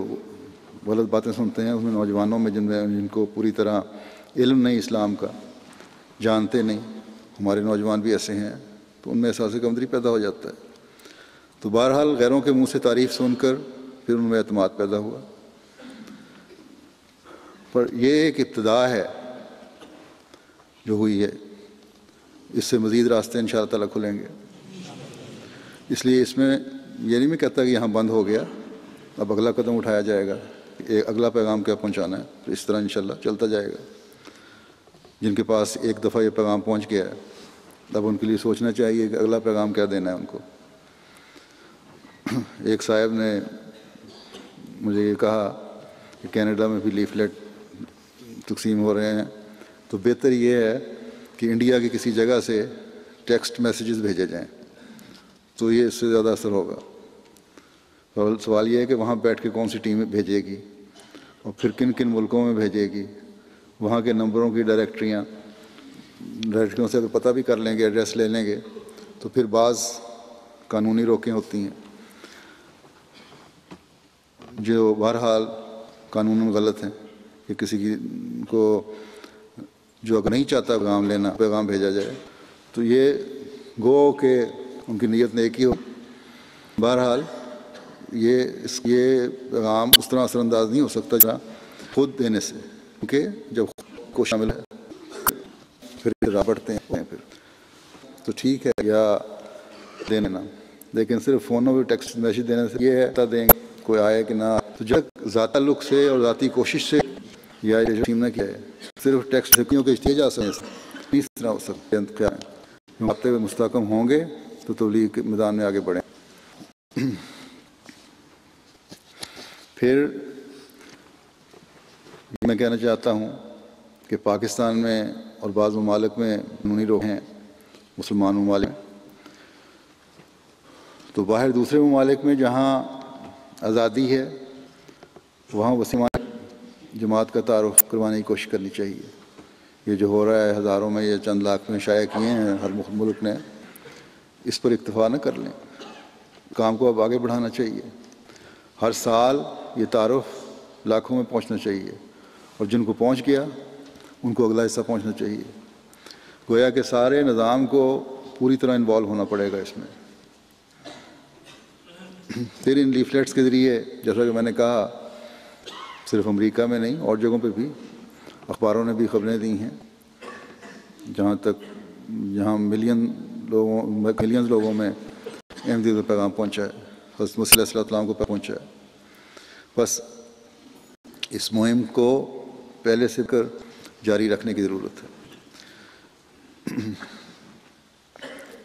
غلط باتیں سنتے ہیں اس میں نوجوانوں میں جن کو پوری طرح علم نہیں اسلام کا، جانتے نہیں، ہمارے نوجوان بھی ایسے ہیں، تو ان میں احساس کمتری پیدا ہو جاتا ہے. تو بہرحال غیروں کے منہ سے تعریف سن کر پھر ان میں اعتماد پیدا ہوا. پر یہ ایک ابتدا ہے جو ہوئی ہے، اس سے مزید راستے انشاءاللہ تعالیٰ کھلیں گے. اس لیے اس میں یہ نہیں میں کہتا کہ یہاں بند ہو گیا، اب اگلا قدم اٹھایا جائے گا، اگلا پیغام کیا پہنچانا ہے، تو اس طرح انشاءاللہ چلتا جائے گا. جن کے پاس ایک دفعہ یہ پیغام پہنچ گیا ہے اب ان کے لیے سوچنا چاہیے کہ اگلا پیغام کیا دینا ہے ان کو. ایک صاحب نے مجھے یہ کہا کہ کینیڈا میں بھی لیفلیٹ تقسیم ہو رہے ہیں، تو بہتر یہ ہے کہ انڈیا کی کسی جگہ سے ٹیکسٹ میسیجز بھیجے جائیں، تو یہ اس سے زیادہ اثر ہوگا. سوال یہ ہے کہ وہاں بیٹھ کے کون سی ٹیم بھیجے گی اور پھر کن کن ملکوں میں بھیجے گی، وہاں کے نمبروں کی ڈائریکٹریوں سے اگر پتہ بھی کر لیں گے، ایڈریس لے لیں گے، تو پھر بعض قانونی روکیں ہوتی ہیں جو بہرحال قانون غلط ہیں کہ کسی کو جو اگر نہیں چاہتا پیغام بھیجا جائے، تو یہ گو کہ ان کی نیت نیک ہی ہو. بہرحال یہ پیغام اس طرح اثر انداز نہیں ہو سکتا جہاں خود دینے سے، کیونکہ جب خود کو شامل ہے پھر بڑھتے ہیں پھر تو ٹھیک ہے یا دینا، لیکن صرف فونوں پہ ٹیکسٹ میسیج دینے سے یہ ہے دیں گے کوئی آئے کہ نہ. تو جب ذاتی تعلق سے اور ذاتی کوشش سے یا جو ٹیم نے کیا ہے صرف ٹیکسٹ سکیوں کے اشتیاج جا سکتے اس طرح ہو سکتے ہیں. رابطے میں مستحکم ہوں گے تو تبلیغ کے میدان میں آگے بڑھیں. پھر میں کہنا چاہتا ہوں کہ پاکستان میں اور بعض ممالک میں قانونی روک ہیں، مسلمان ممالک، تو باہر دوسرے ممالک میں جہاں آزادی ہے وہاں وسیع جماعت کا تعارف کروانے کی کوشش کرنی چاہیے. یہ جو ہو رہا ہے ہزاروں میں یا چند لاکھ میں شائع کیے ہیں ہر ملک نے، اس پر اکتفا نہ کر لیں، کام کو اب آگے بڑھانا چاہیے. ہر سال یہ تعارف لاکھوں میں پہنچنا چاہیے، اور جن کو پہنچ گیا ان کو اگلا حصہ پہنچنا چاہیے. گویا کہ سارے نظام کو پوری طرح انوالو ہونا پڑے گا اس میں. پھر ان لیفلیٹس کے ذریعے جیسا کہ میں نے کہا صرف امریکہ میں نہیں اور جگہوں پہ بھی اخباروں نے بھی خبریں دی ہیں، جہاں ملینز لوگوں میں احمدیت کا پیغام پہنچا ہے، حضرت مسیح علیہ السلام کو پہنچا ہے. بس اس مہم کو پہلے سے کر جاری رکھنے کی ضرورت ہے.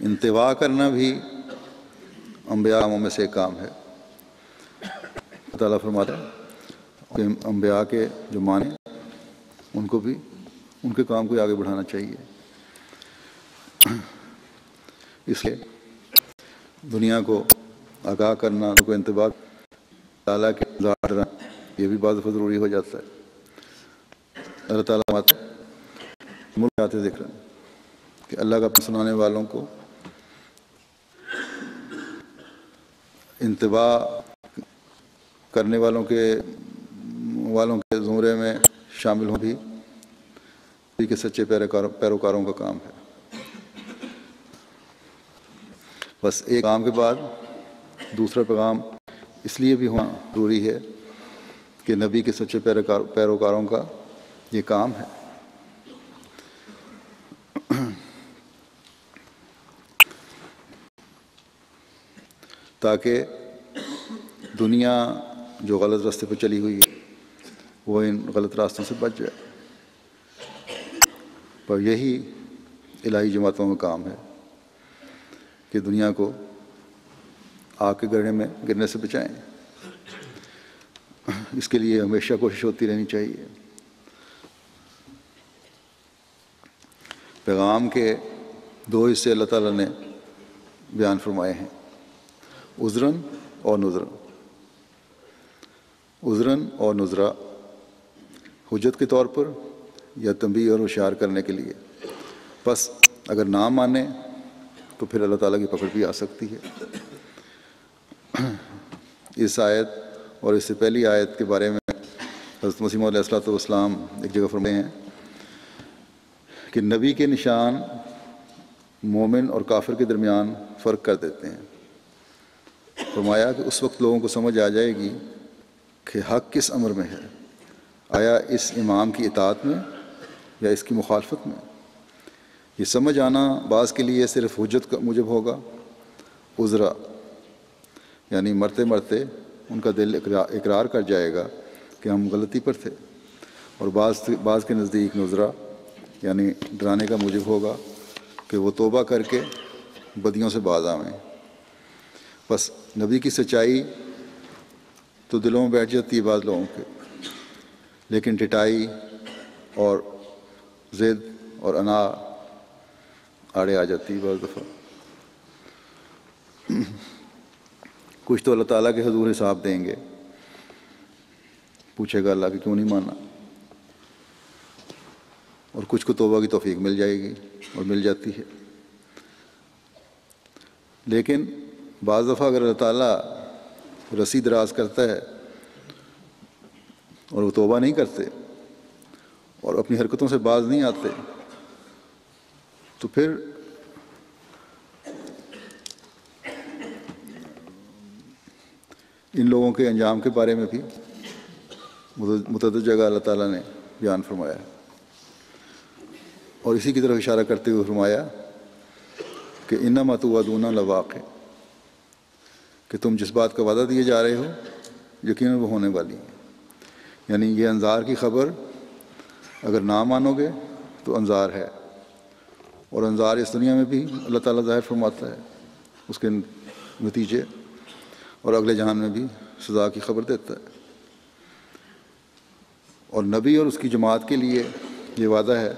انتوا کرنا بھی انبیاء میں سے ایک کام ہے. اللہ تعالیٰ فرماتا ہے کہ انبیاء کے جو مانے ان کو بھی ان کے کام کو آگے بڑھانا چاہیے. اس لیے دنیا کو آگاہ کرنا، ان کو انتباہ تعالیٰ کے ذات یہ بھی بعض دفعہ ضروری ہو جاتا ہے. اللہ تعالیٰ ملک آتے ذکر کہ اللہ کا سنانے والوں کو انتباہ کرنے والوں کے زمرے میں شامل ہوں بھی کہ سچے پیروکاروں کا کام ہے. بس ایک کام کے بعد دوسرا پیغام اس لیے بھی ہونا ضروری ہے کہ نبی کے سچے پیروکاروں کا یہ کام ہے. تاکہ دنیا جو غلط راستے پہ چلی ہوئی ہے وہ ان غلط راستوں سے بچ جائے. پر یہی الہی جماعتوں کا کام ہے کہ دنیا کو آگ کے گڑھے میں گرنے سے بچائیں. اس کے لیے ہمیشہ کوشش ہوتی رہنی چاہیے. پیغام کے دو حصے اللہ تعالیٰ نے بیان فرمائے ہیں، عذراً اور نذراً. عذراً اور نذرا، حجت کے طور پر یا تنبیہ اور ہوشیار کرنے کے لیے۔ بس اگر نہ مانے تو پھر اللہ تعالیٰ کی پکڑ بھی آ سکتی ہے۔ اس آیت اور اس سے پہلی آیت کے بارے میں حضرت مسیح موعود علیہ السلام ایک جگہ فرماتے ہیں کہ نبی کے نشان مومن اور کافر کے درمیان فرق کر دیتے ہیں۔ فرمایا کہ اس وقت لوگوں کو سمجھ آ جائے گی کہ حق کس امر میں ہے، آیا اس امام کی اطاعت میں یا اس کی مخالفت میں۔ یہ سمجھ آنا بعض کے لیے صرف حجت کا موجب ہوگا، عذرا یعنی مرتے مرتے ان کا دل اقرار کر جائے گا کہ ہم غلطی پر تھے، اور بعض کے نزدیک نذرا یعنی ڈرانے کا موجب ہوگا کہ وہ توبہ کر کے بدیوں سے باز آویں۔ بس نبی کی سچائی تو دلوں میں بیٹھ جاتی ہے بعض لوگوں کے، لیکن ٹٹائی اور ضد اور انا آڑے آ جاتی ہے بعض دفعہ۔ کچھ تو اللہ تعالیٰ کے حضور حساب دیں گے، پوچھے گا اللہ کہ کیوں نہیں مانا، اور کچھ کو توبہ کی توفیق مل جائے گی اور مل جاتی ہے۔ لیکن بعض دفعہ اگر اللہ تعالیٰ رسی دراز کرتا ہے اور وہ توبہ نہیں کرتے اور اپنی حرکتوں سے باز نہیں آتے، تو پھر ان لوگوں کے انجام کے بارے میں بھی متعدد جگہ اللہ تعالیٰ نے بیان فرمایا ہے، اور اسی کی طرف اشارہ کرتے ہوئے فرمایا کہ انما توعدون لواقع، کہ تم جس بات کا وعدہ دیے جا رہے ہو یقیناً وہ ہونے والی ہے۔ یعنی یہ انذار کی خبر اگر نہ مانو گے تو انذار ہے، اور انذار اس دنیا میں بھی اللہ تعالیٰ ظاہر فرماتا ہے اس کے نتیجے، اور اگلے جہان میں بھی سزا کی خبر دیتا ہے۔ اور نبی اور اس کی جماعت کے لیے یہ وعدہ ہے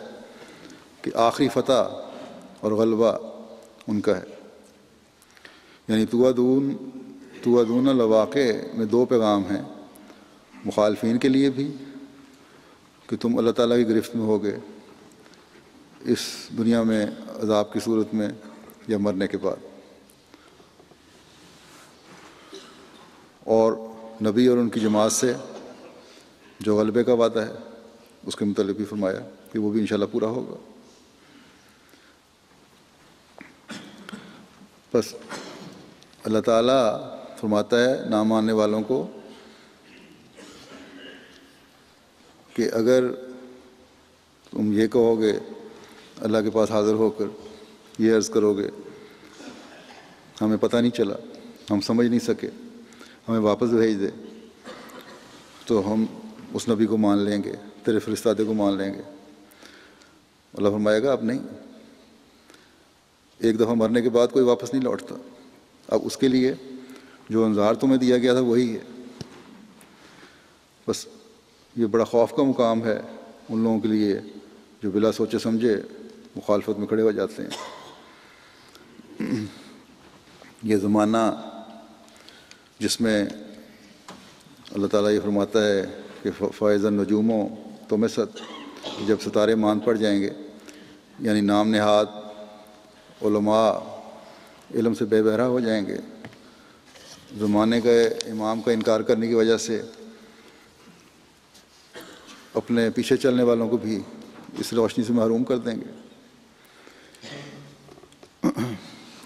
کہ آخری فتح اور غلبہ ان کا ہے۔ یعنی توعدون لواقع میں دو پیغام ہیں، مخالفین کے لیے بھی کہ تم اللہ تعالیٰ کی گرفت میں ہوگے اس دنیا میں عذاب کی صورت میں یا مرنے کے بعد، اور نبی اور ان کی جماعت سے جو غلبے کا وعدہ ہے اس کے متعلق بھی فرمایا کہ وہ بھی انشاءاللہ پورا ہوگا۔ بس اللہ تعالیٰ فرماتا ہے نہ ماننے والوں کو کہ اگر تم یہ کہو گے اللہ کے پاس حاضر ہو کر یہ عرض کرو گے ہمیں پتہ نہیں چلا، ہم سمجھ نہیں سکے، ہمیں واپس بھیج دے، تو ہم اس نبی کو مان لیں گے، تیرے فرستادے کو مان لیں گے۔ اللہ فرمائے گا اب نہیں، ایک دفعہ مرنے کے بعد کوئی واپس نہیں لوٹتا، اب اس کے لیے جو انذار تمہیں دیا گیا تھا وہی ہے۔ بس یہ بڑا خوف کا مقام ہے ان لوگوں کے لیے جو بلا سوچے سمجھے مخالفت میں کھڑے ہو جاتے ہیں۔ یہ زمانہ جس میں اللہ تعالیٰ یہ فرماتا ہے کہ فائز النجوم طمست، جب ستارے مان پڑ جائیں گے، یعنی نام نہاد علماء علم سے بے بہرا ہو جائیں گے، زمانے کے امام کا انکار کرنے کی وجہ سے اپنے پیچھے چلنے والوں کو بھی اس روشنی سے محروم کر دیں گے۔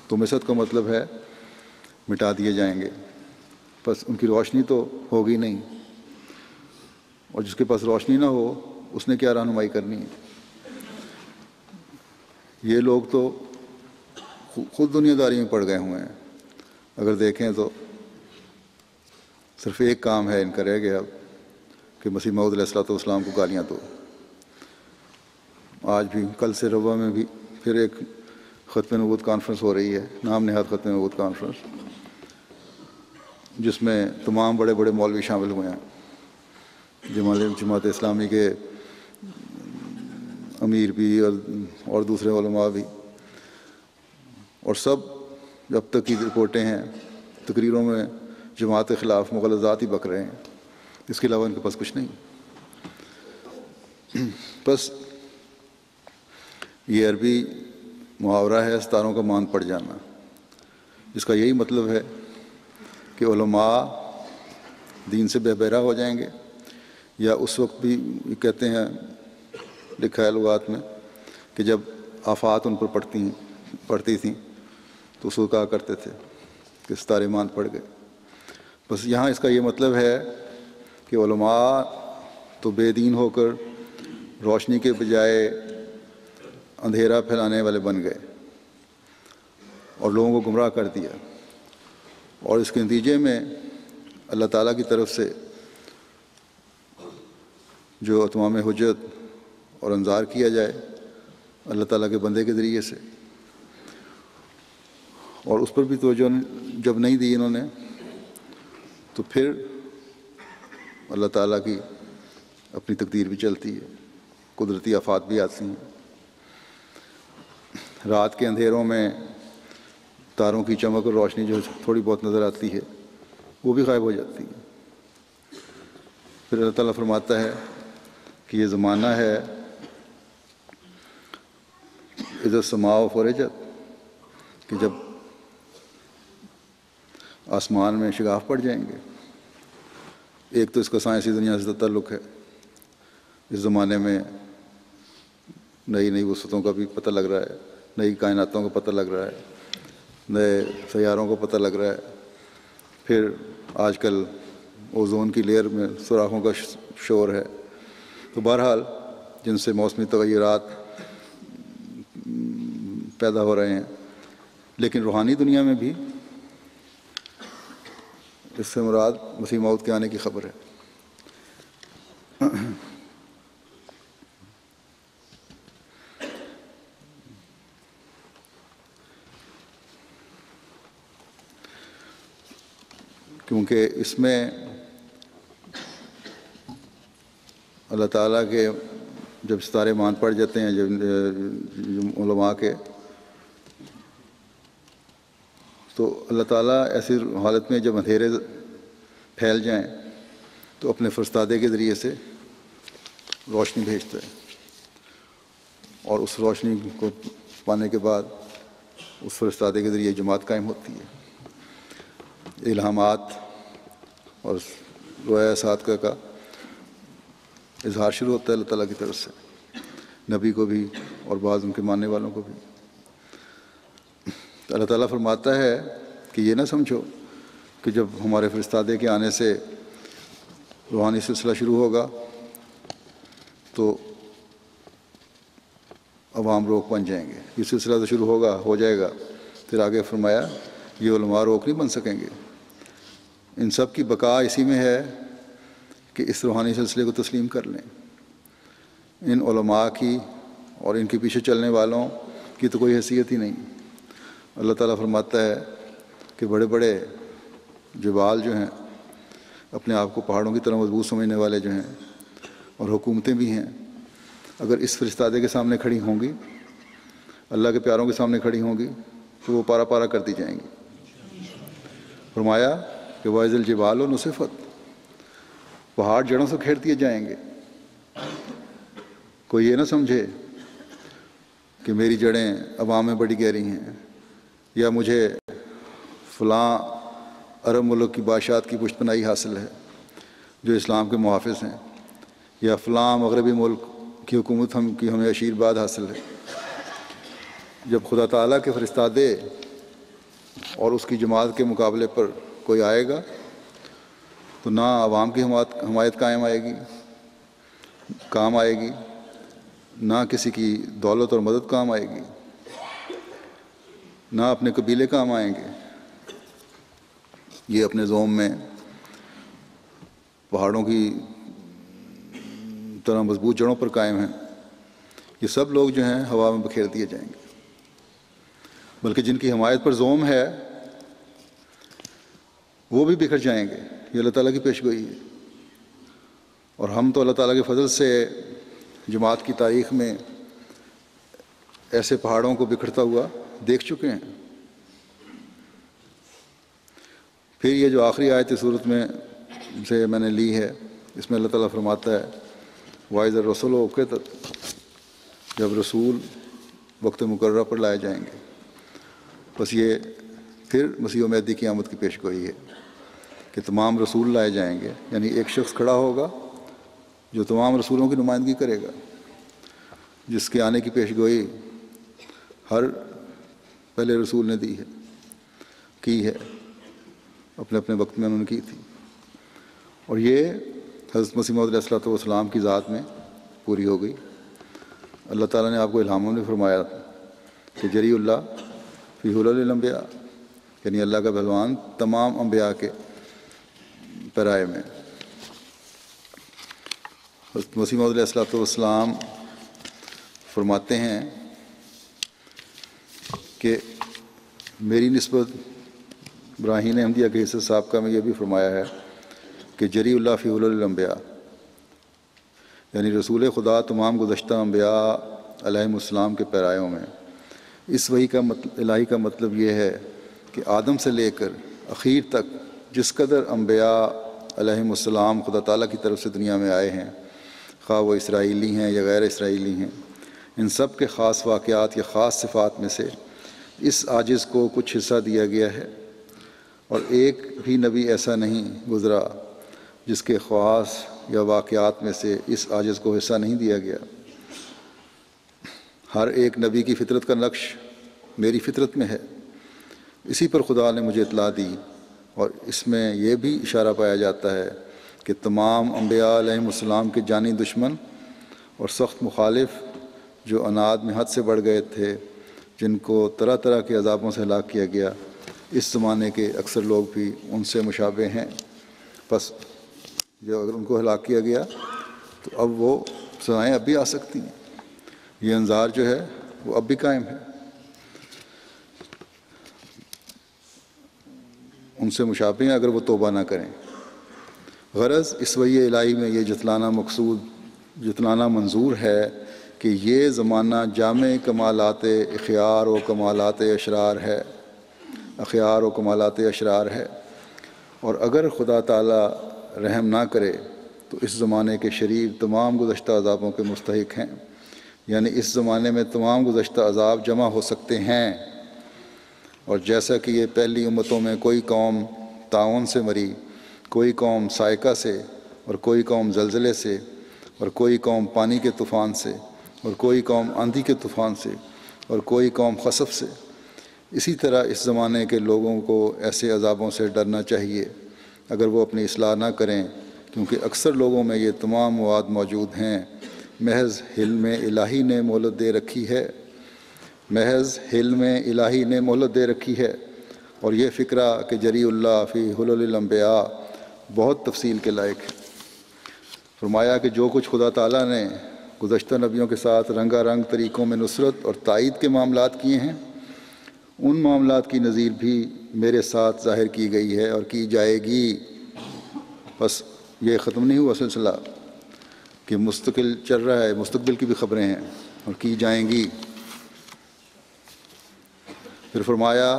تو مسد کا مطلب ہے مٹا دیے جائیں گے، بس ان کی روشنی تو ہوگی نہیں، اور جس کے پاس روشنی نہ ہو اس نے کیا رہنمائی کرنی ہے۔ یہ لوگ تو خود دنیا داری میں پڑ گئے ہوئے ہیں، اگر دیکھیں تو صرف ایک کام ہے ان کا رہ گیا اب کہ مسیح موعود علیہ السلام کو گالیاں دو۔ آج بھی کل سے روا میں بھی پھر ایک ختم نبوت کانفرنس ہو رہی ہے، نام نہاد ختم نبوت کانفرنس، جس میں تمام بڑے بڑے مولوی شامل ہوئے ہیں، جماعت اسلامی کے امیر بھی اور دوسرے علماء بھی، اور سب جب تک کی رپورٹیں ہیں تقریروں میں جماعت کے خلاف مغلظات ہی بک رہے ہیں، اس کے علاوہ ان کے پاس کچھ نہیں. بس یہ عربی محاورہ ہے ستاروں کا مان پڑ جانا، جس کا یہی مطلب ہے کہ علماء دین سے بے بہرا ہو جائیں گے، یا اس وقت بھی کہتے ہیں، لکھا ہے لغات میں، کہ جب آفات ان پر پڑتی تھیں تو اس کو کہا کرتے تھے کہ ستارے مان پڑ گئے. بس یہاں اس کا یہ مطلب ہے کہ علماء تو بے دین ہو کر روشنی کے بجائے اندھیرا پھیلانے والے بن گئے اور لوگوں کو گمراہ کر دیا، اور اس کے نتیجے میں اللہ تعالیٰ کی طرف سے جو اتمام حجت اور انذار کیا جائے اللہ تعالیٰ کے بندے کے ذریعے سے، اور اس پر بھی توجہ جب نہیں دی انہوں نے، تو پھر اللہ تعالیٰ کی اپنی تقدیر بھی چلتی ہے، قدرتی آفات بھی آتی ہیں. رات کے اندھیروں میں تاروں کی چمک اور روشنی جو تھوڑی بہت نظر آتی ہے وہ بھی غائب ہو جاتی ہے. پھر اللہ تعالیٰ فرماتا ہے کہ یہ زمانہ ہے اذا السماء فرجت، کہ جب آسمان میں شگاف پڑ جائیں گے. ایک تو اس کا سائنسی دنیا سے تعلق ہے، اس زمانے میں نئی نئی وسعتوں کا بھی پتہ لگ رہا ہے، نئی کائناتوں کا پتہ لگ رہا ہے، نئے سیاروں کا پتہ لگ رہا ہے. پھر آج کل اوزون کی لیئر میں سوراخوں کا شور ہے. تو بہرحال جن سے موسمی تغیرات پیدا ہو رہے ہیں، لیکن روحانی دنیا میں بھی اس سے مراد مسیح موعود کے آنے کی خبر ہے. کیونکہ اس میں اللہ تعالیٰ کے جب ستارے مان پڑ جاتے ہیں جب علماء کے، تو اللہ تعالیٰ ایسی حالت میں جب اندھیرے پھیل جائیں تو اپنے فرستادے کے ذریعے سے روشنی بھیجتا ہے، اور اس روشنی کو پانے کے بعد اس فرستادے کے ذریعے جماعت قائم ہوتی ہے. الہامات اور رویا صادقہ کا اظہار شروع ہوتا ہے اللہ تعالیٰ کی طرف سے، نبی کو بھی اور بعض ان کے ماننے والوں کو بھی. اللہ تعالیٰ فرماتا ہے کہ یہ نہ سمجھو کہ جب ہمارے فرستادے کے آنے سے روحانی سلسلہ شروع ہوگا تو عوام روک بن جائیں گے. یہ سلسلہ تو شروع ہو جائے گا. پھر آگے فرمایا یہ علماء روک نہیں بن سکیں گے. ان سب کی بقا اسی میں ہے کہ اس روحانی سلسلے کو تسلیم کر لیں. ان علماء کی اور ان کے پیچھے چلنے والوں کی تو کوئی حیثیت ہی نہیں. اللہ تعالیٰ فرماتا ہے کہ بڑے بڑے جبال جو ہیں، اپنے آپ کو پہاڑوں کی طرح مضبوط سمجھنے والے جو ہیں، اور حکومتیں بھی ہیں، اگر اس فرستادے کے سامنے کھڑی ہوں گی، اللہ کے پیاروں کے سامنے کھڑی ہوں گی، تو وہ پارا پارا کر دی جائیں گی. فرمایا کہ وَإِذَا الْجِبَالُ نُسِفَتْ، پہاڑ جڑوں سے کھیر دیے جائیں گے. کوئی یہ نہ سمجھے کہ میری جڑیں عوام میں بڑی گہری ہیں، یا مجھے فلاں عرب ملک کی بادشاہت کی پشت پناہی حاصل ہے جو اسلام کے محافظ ہیں، یا فلاں مغربی ملک کی حکومت کی ہمیں آشیرواد حاصل ہے. جب خدا تعالیٰ کے فرستادے اور اس کی جماعت کے مقابلے پر کوئی آئے گا تو نہ عوام کی حمایت کام آئے گی، نہ کسی کی دولت اور مدد کام آئے گی، نہ اپنے قبیلے کام آئیں گے. یہ اپنے زوم میں پہاڑوں کی طرح مضبوط جڑوں پر قائم ہیں. یہ سب لوگ جو ہیں ہوا میں بکھیر دیے جائیں گے. بلکہ جن کی حمایت پر زوم ہے وہ بھی بکھر جائیں گے. یہ اللہ تعالیٰ کی پیشگوئی ہے. اور ہم تو اللہ تعالیٰ کے فضل سے جماعت کی تاریخ میں ایسے پہاڑوں کو بکھرتا ہوا دیکھ چکے ہیں. پھر یہ جو آخری آیت صورت میں سے میں نے لی ہے، اس میں اللہ تعالیٰ فرماتا ہے وائز رسول اوقات، جب رسول وقت مقررہ پر لائے جائیں گے. بس یہ پھر مسیح موعود کی قیامت کی پیش گوئی ہے کہ تمام رسول لائے جائیں گے، یعنی ایک شخص کھڑا ہوگا جو تمام رسولوں کی نمائندگی کرے گا، جس کے آنے کی پیش گوئی ہر پہلے رسول نے کی ہے، اپنے اپنے وقت میں انہوں نے کی تھی. اور یہ حضرت مسیح موعود علیہ الصلوۃ والسلام کی ذات میں پوری ہو گئی. اللہ تعالیٰ نے آپ کو الہام میں فرمایا کہ جری اللہ فی حلل الانبیاء، یعنی اللہ کا پہلوان تمام انبیاء کے پیرائے میں. حضرت مسیح موعود علیہ الصلوۃ والسلام فرماتے ہیں کہ میری نسبت براہین احمدیہ کے حصہ سابقہ میں یہ بھی فرمایا ہے کہ جری اللہ فی حلل الانبیاء، یعنی رسول خدا تمام گزشتہ انبیاء علیہم السلام کے پیرایوں میں. اس وحی کا الہی کا مطلب یہ ہے کہ آدم سے لے کر اخیر تک جس قدر انبیاء علیہم السلام خدا تعالیٰ کی طرف سے دنیا میں آئے ہیں، خواہ وہ اسرائیلی ہیں یا غیر اسرائیلی ہیں، ان سب کے خاص واقعات یا خاص صفات میں سے اس عاجز کو کچھ حصہ دیا گیا ہے، اور ایک بھی نبی ایسا نہیں گزرا جس کے خواص یا واقعات میں سے اس عاجز کو حصہ نہیں دیا گیا. ہر ایک نبی کی فطرت کا نقش میری فطرت میں ہے، اسی پر خدا نے مجھے اطلاع دی. اور اس میں یہ بھی اشارہ پایا جاتا ہے کہ تمام انبیاء علیہم السلام کے جانی دشمن اور سخت مخالف جو عناد میں حد سے بڑھ گئے تھے، جن کو طرح طرح کے عذابوں سے ہلاک کیا گیا، اس زمانے کے اکثر لوگ بھی ان سے مشابہ ہیں. بس جو اگر ان کو ہلاک کیا گیا تو اب وہ سزائیں اب بھی آ سکتی ہیں. یہ انذار جو ہے وہ اب بھی قائم ہے. ان سے مشابہ ہیں اگر وہ توبہ نہ کریں. غرض اس وحی الہی میں یہ جتلانا منظور ہے کہ یہ زمانہ جامع کمالات اخیار و کمالات اشرار ہے، اور اگر خدا تعالی رحم نہ کرے تو اس زمانے کے شریر تمام گزشتہ عذابوں کے مستحق ہیں. یعنی اس زمانے میں تمام گزشتہ عذاب جمع ہو سکتے ہیں. اور جیسا کہ یہ پہلی امتوں میں کوئی قوم طاعون سے مری، کوئی قوم صاعقہ سے، اور کوئی قوم زلزلے سے، اور کوئی قوم پانی کے طوفان سے، اور کوئی قوم آندھی کے طوفان سے، اور کوئی قوم خسف سے، اسی طرح اس زمانے کے لوگوں کو ایسے عذابوں سے ڈرنا چاہیے اگر وہ اپنی اصلاح نہ کریں، کیونکہ اکثر لوگوں میں یہ تمام مواد موجود ہیں. محض حلم الہی نے مہلت دے رکھی ہے. اور یہ فکرہ کہ جری اللہ فی حلل الانبیاء بہت تفصیل کے لائق ہے. فرمایا کہ جو کچھ خدا تعالیٰ نے گزشتہ نبیوں کے ساتھ رنگا رنگ طریقوں میں نصرت اور تائید کے معاملات کیے ہیں، ان معاملات کی نظیر بھی میرے ساتھ ظاہر کی گئی ہے اور کی جائے گی. بس یہ ختم نہیں ہوا سلسلہ کہ مستقل چل رہا ہے، مستقبل کی بھی خبریں ہیں اور کی جائیں گی. پھر فرمایا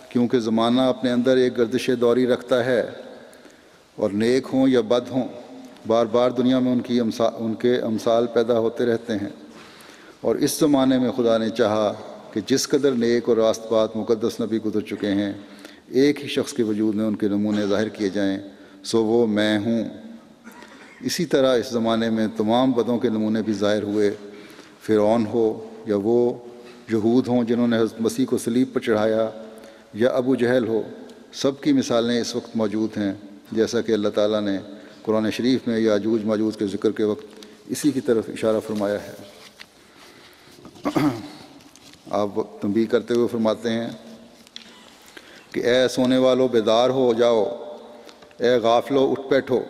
کیونکہ زمانہ اپنے اندر ایک گردش دوری رکھتا ہے، اور نیک ہوں یا بد ہوں بار بار دنیا میں ان کے امثال پیدا ہوتے رہتے ہیں. اور اس زمانے میں خدا نے چاہا کہ جس قدر نیک اور راست بات مقدس نبی گزر چکے ہیں، ایک ہی شخص کے وجود میں ان کے نمونے ظاہر کیے جائیں، سو وہ میں ہوں. اسی طرح اس زمانے میں تمام بدوں کے نمونے بھی ظاہر ہوئے. فرعون ہو یا وہ یہود ہوں جنہوں نے حضرت مسیح کو صلیب پر چڑھایا، یا ابو جہل ہو، سب کی مثالیں اس وقت موجود ہیں، جیسا کہ اللہ تعالیٰ نے قرآن شریف میں یاجوج ماجوج کے ذکر کے وقت اسی کی طرف اشارہ فرمایا ہے. آپ تنبیہ کرتے ہوئے فرماتے ہیں کہ اے سونے والو بیدار ہو جاؤ، اے غافلو اٹھ بیٹھو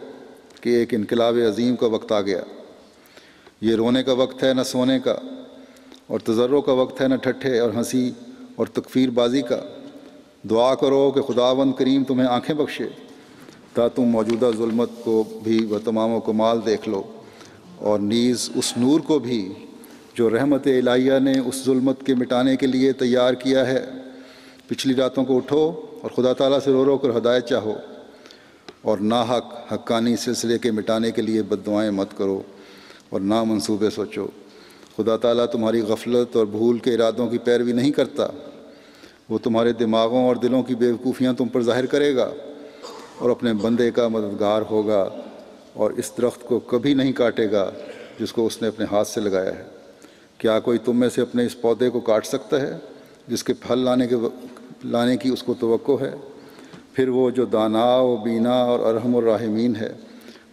کہ ایک انقلاب عظیم کا وقت آ گیا. یہ رونے کا وقت ہے نہ سونے کا، اور تضرع کا وقت ہے نہ ٹھٹھے اور ہنسی اور تکفیر بازی کا. دعا کرو کہ خداوند کریم تمہیں آنکھیں بخشے تا تم موجودہ ظلمت کو بھی و تمام و کمال دیکھ لو، اور نیز اس نور کو بھی جو رحمت الہیہ نے اس ظلمت کے مٹانے کے لیے تیار کیا ہے. پچھلی راتوں کو اٹھو اور خدا تعالیٰ سے رو رو کر ہدایت چاہو. اور ناحق حقانی سلسلے کے مٹانے کے لیے بد دعائیں مت کرو اور نہ منصوبے سوچو۔ خدا تعالیٰ تمہاری غفلت اور بھول کے ارادوں کی پیروی نہیں کرتا۔ وہ تمہارے دماغوں اور دلوں کی بیوقوفیاں تم پر ظاہر کرے گا اور اپنے بندے کا مددگار ہوگا، اور اس درخت کو کبھی نہیں کاٹے گا جس کو اس نے اپنے ہاتھ سے لگایا ہے۔ کیا کوئی تم میں سے اپنے اس پودے کو کاٹ سکتا ہے جس کے پھل لانے کی اس کو توقع ہے؟ پھر وہ جو دانا و بینا اور ارحم الراحمین ہے،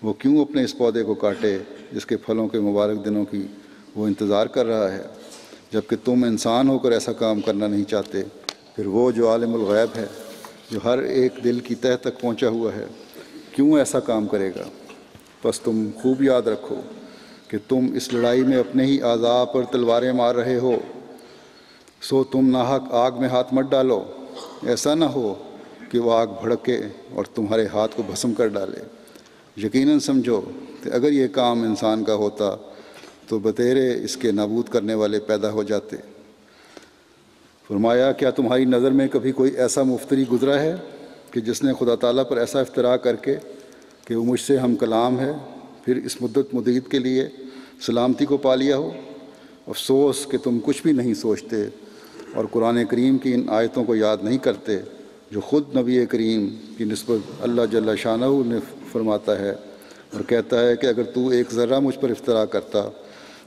وہ کیوں اپنے اس پودے کو کاٹے جس کے پھلوں کے مبارک دنوں کی وہ انتظار کر رہا ہے، جبکہ تم انسان ہو کر ایسا کام کرنا نہیں چاہتے؟ پھر وہ جو عالم الغیب ہے، جو ہر ایک دل کی تہہ تک پہنچا ہوا ہے، کیوں ایسا کام کرے گا؟ بس تم خوب یاد رکھو کہ تم اس لڑائی میں اپنے ہی اعضاء پر تلواریں مار رہے ہو، سو تم ناحق آگ میں ہاتھ مت ڈالو، ایسا نہ ہو کہ وہ آگ بھڑکے اور تمہارے ہاتھ کو بھسم کر ڈالے۔ یقیناً سمجھو کہ اگر یہ کام انسان کا ہوتا تو بتیرے اس کے نابود کرنے والے پیدا ہو جاتے۔ فرمایا، کیا تمہاری نظر میں کبھی کوئی ایسا مفتری گزرا ہے کہ جس نے خدا تعالیٰ پر ایسا افتراء کر کے کہ وہ مجھ سے ہم کلام ہے، پھر اس مدت مدید کے لیے سلامتی کو پا لیا ہو؟ افسوس کہ تم کچھ بھی نہیں سوچتے اور قرآن کریم کی ان آیتوں کو یاد نہیں کرتے جو خود نبی کریم کی نسبت اللہ جل شانہ نے فرماتا ہے اور کہتا ہے کہ اگر تو ایک ذرہ مجھ پر افتراء کرتا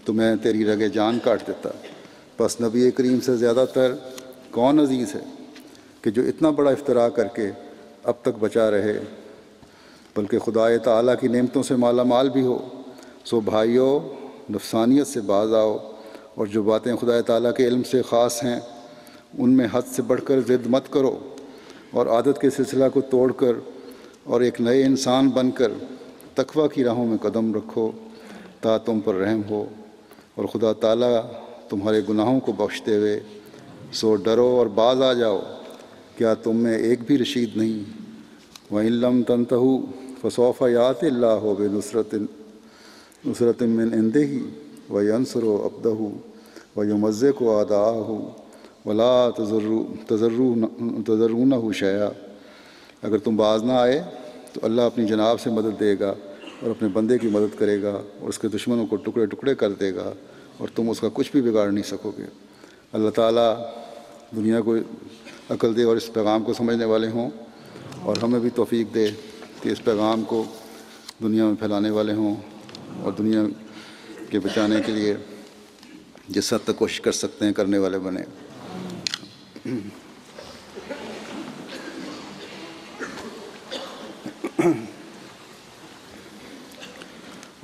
تو میں تیری رگِ جان کاٹ دیتا۔ بس نبی کریم سے زیادہ تر کون عزیز ہے کہ جو اتنا بڑا افتراء کر کے اب تک بچا رہے، بلکہ خدا تعالیٰ کی نعمتوں سے مالا مال بھی ہو۔ سو بھائیو، نفسانیت سے باز آؤ اور جو باتیں خدا تعالیٰ کے علم سے خاص ہیں ان میں حد سے بڑھ کر ضد مت کرو، اور عادت کے سلسلہ کو توڑ کر اور ایک نئے انسان بن کر تقویٰ کی راہوں میں قدم رکھو تا تم پر رحم ہو، اور خدا تعالیٰ تمہارے گناہوں کو بخشتے ہوئے۔ سو ڈرو اور باز آ جاؤ، کیا تم میں ایک بھی رشید نہیں؟ وَإِن لَّمْ تَنْتَهُوا فَسَوْفَ يَأْتِ اللَّهُ بِنُصْرَةٍ مِّنْ عِندِهِ وَيَنصُرُ عَبْدَهُ وَيُمَزِّقُ أَعْدَاءَهُ وَلَا تَضُرُّونَهُ شَيْئًا۔ اگر تم باز نہ آئے تو اللہ اپنی جناب سے مدد دے گا اور اپنے بندے کی مدد کرے گا اور اس کے دشمنوں کو ٹکڑے ٹکڑے کر دے گا، اور تم اس کا کچھ بھی بگاڑ نہیں سکو گے۔ اللہ تعالیٰ دنیا کو عقل دے اور اس پیغام کو سمجھنے والے ہوں، اور ہمیں بھی توفیق دے کہ اس پیغام کو دنیا میں پھیلانے والے ہوں اور دنیا کے بچانے کے لیے جس حد تک کوشش کر سکتے ہیں کرنے والے بنے۔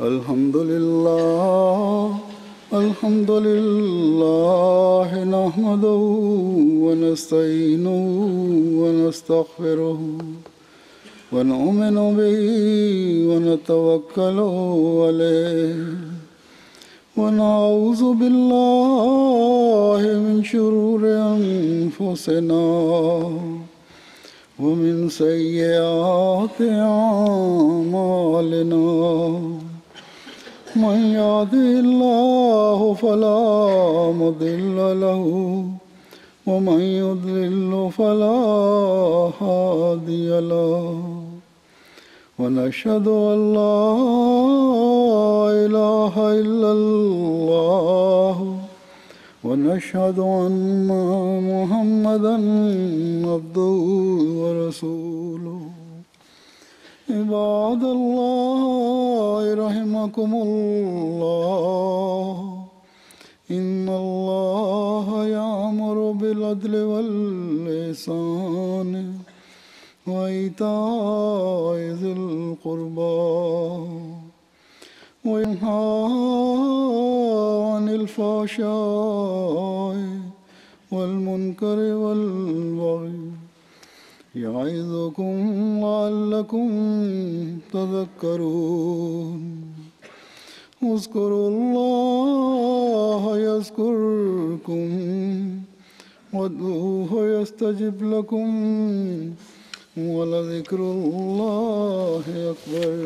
الحمد للہ نحمدہ ونستعینہ ونستغفرہ ونؤمن بہ ونتوکل علیہ ونعوذ باللہ من شرور انفسنا ومن سیئات اعمالنا، من يهده الله فلا مضل له ومن يضلل فلا هادي له، ونشهد أن لا إله إلا الله ونشهد أن محمدا عبده ورسوله۔ عباد اللہ رحمکم اللہ، ان اللہ یأمر بالعدل والإحسان وإیتاء ذی القربى وینہی عن الفحشاء والمنکر والبغی یعظکم لعلکم تذکرون۔ اذکروا اللہ یذکرکم وادعوہ یستجب لکم ولذکر اللہ اکبر۔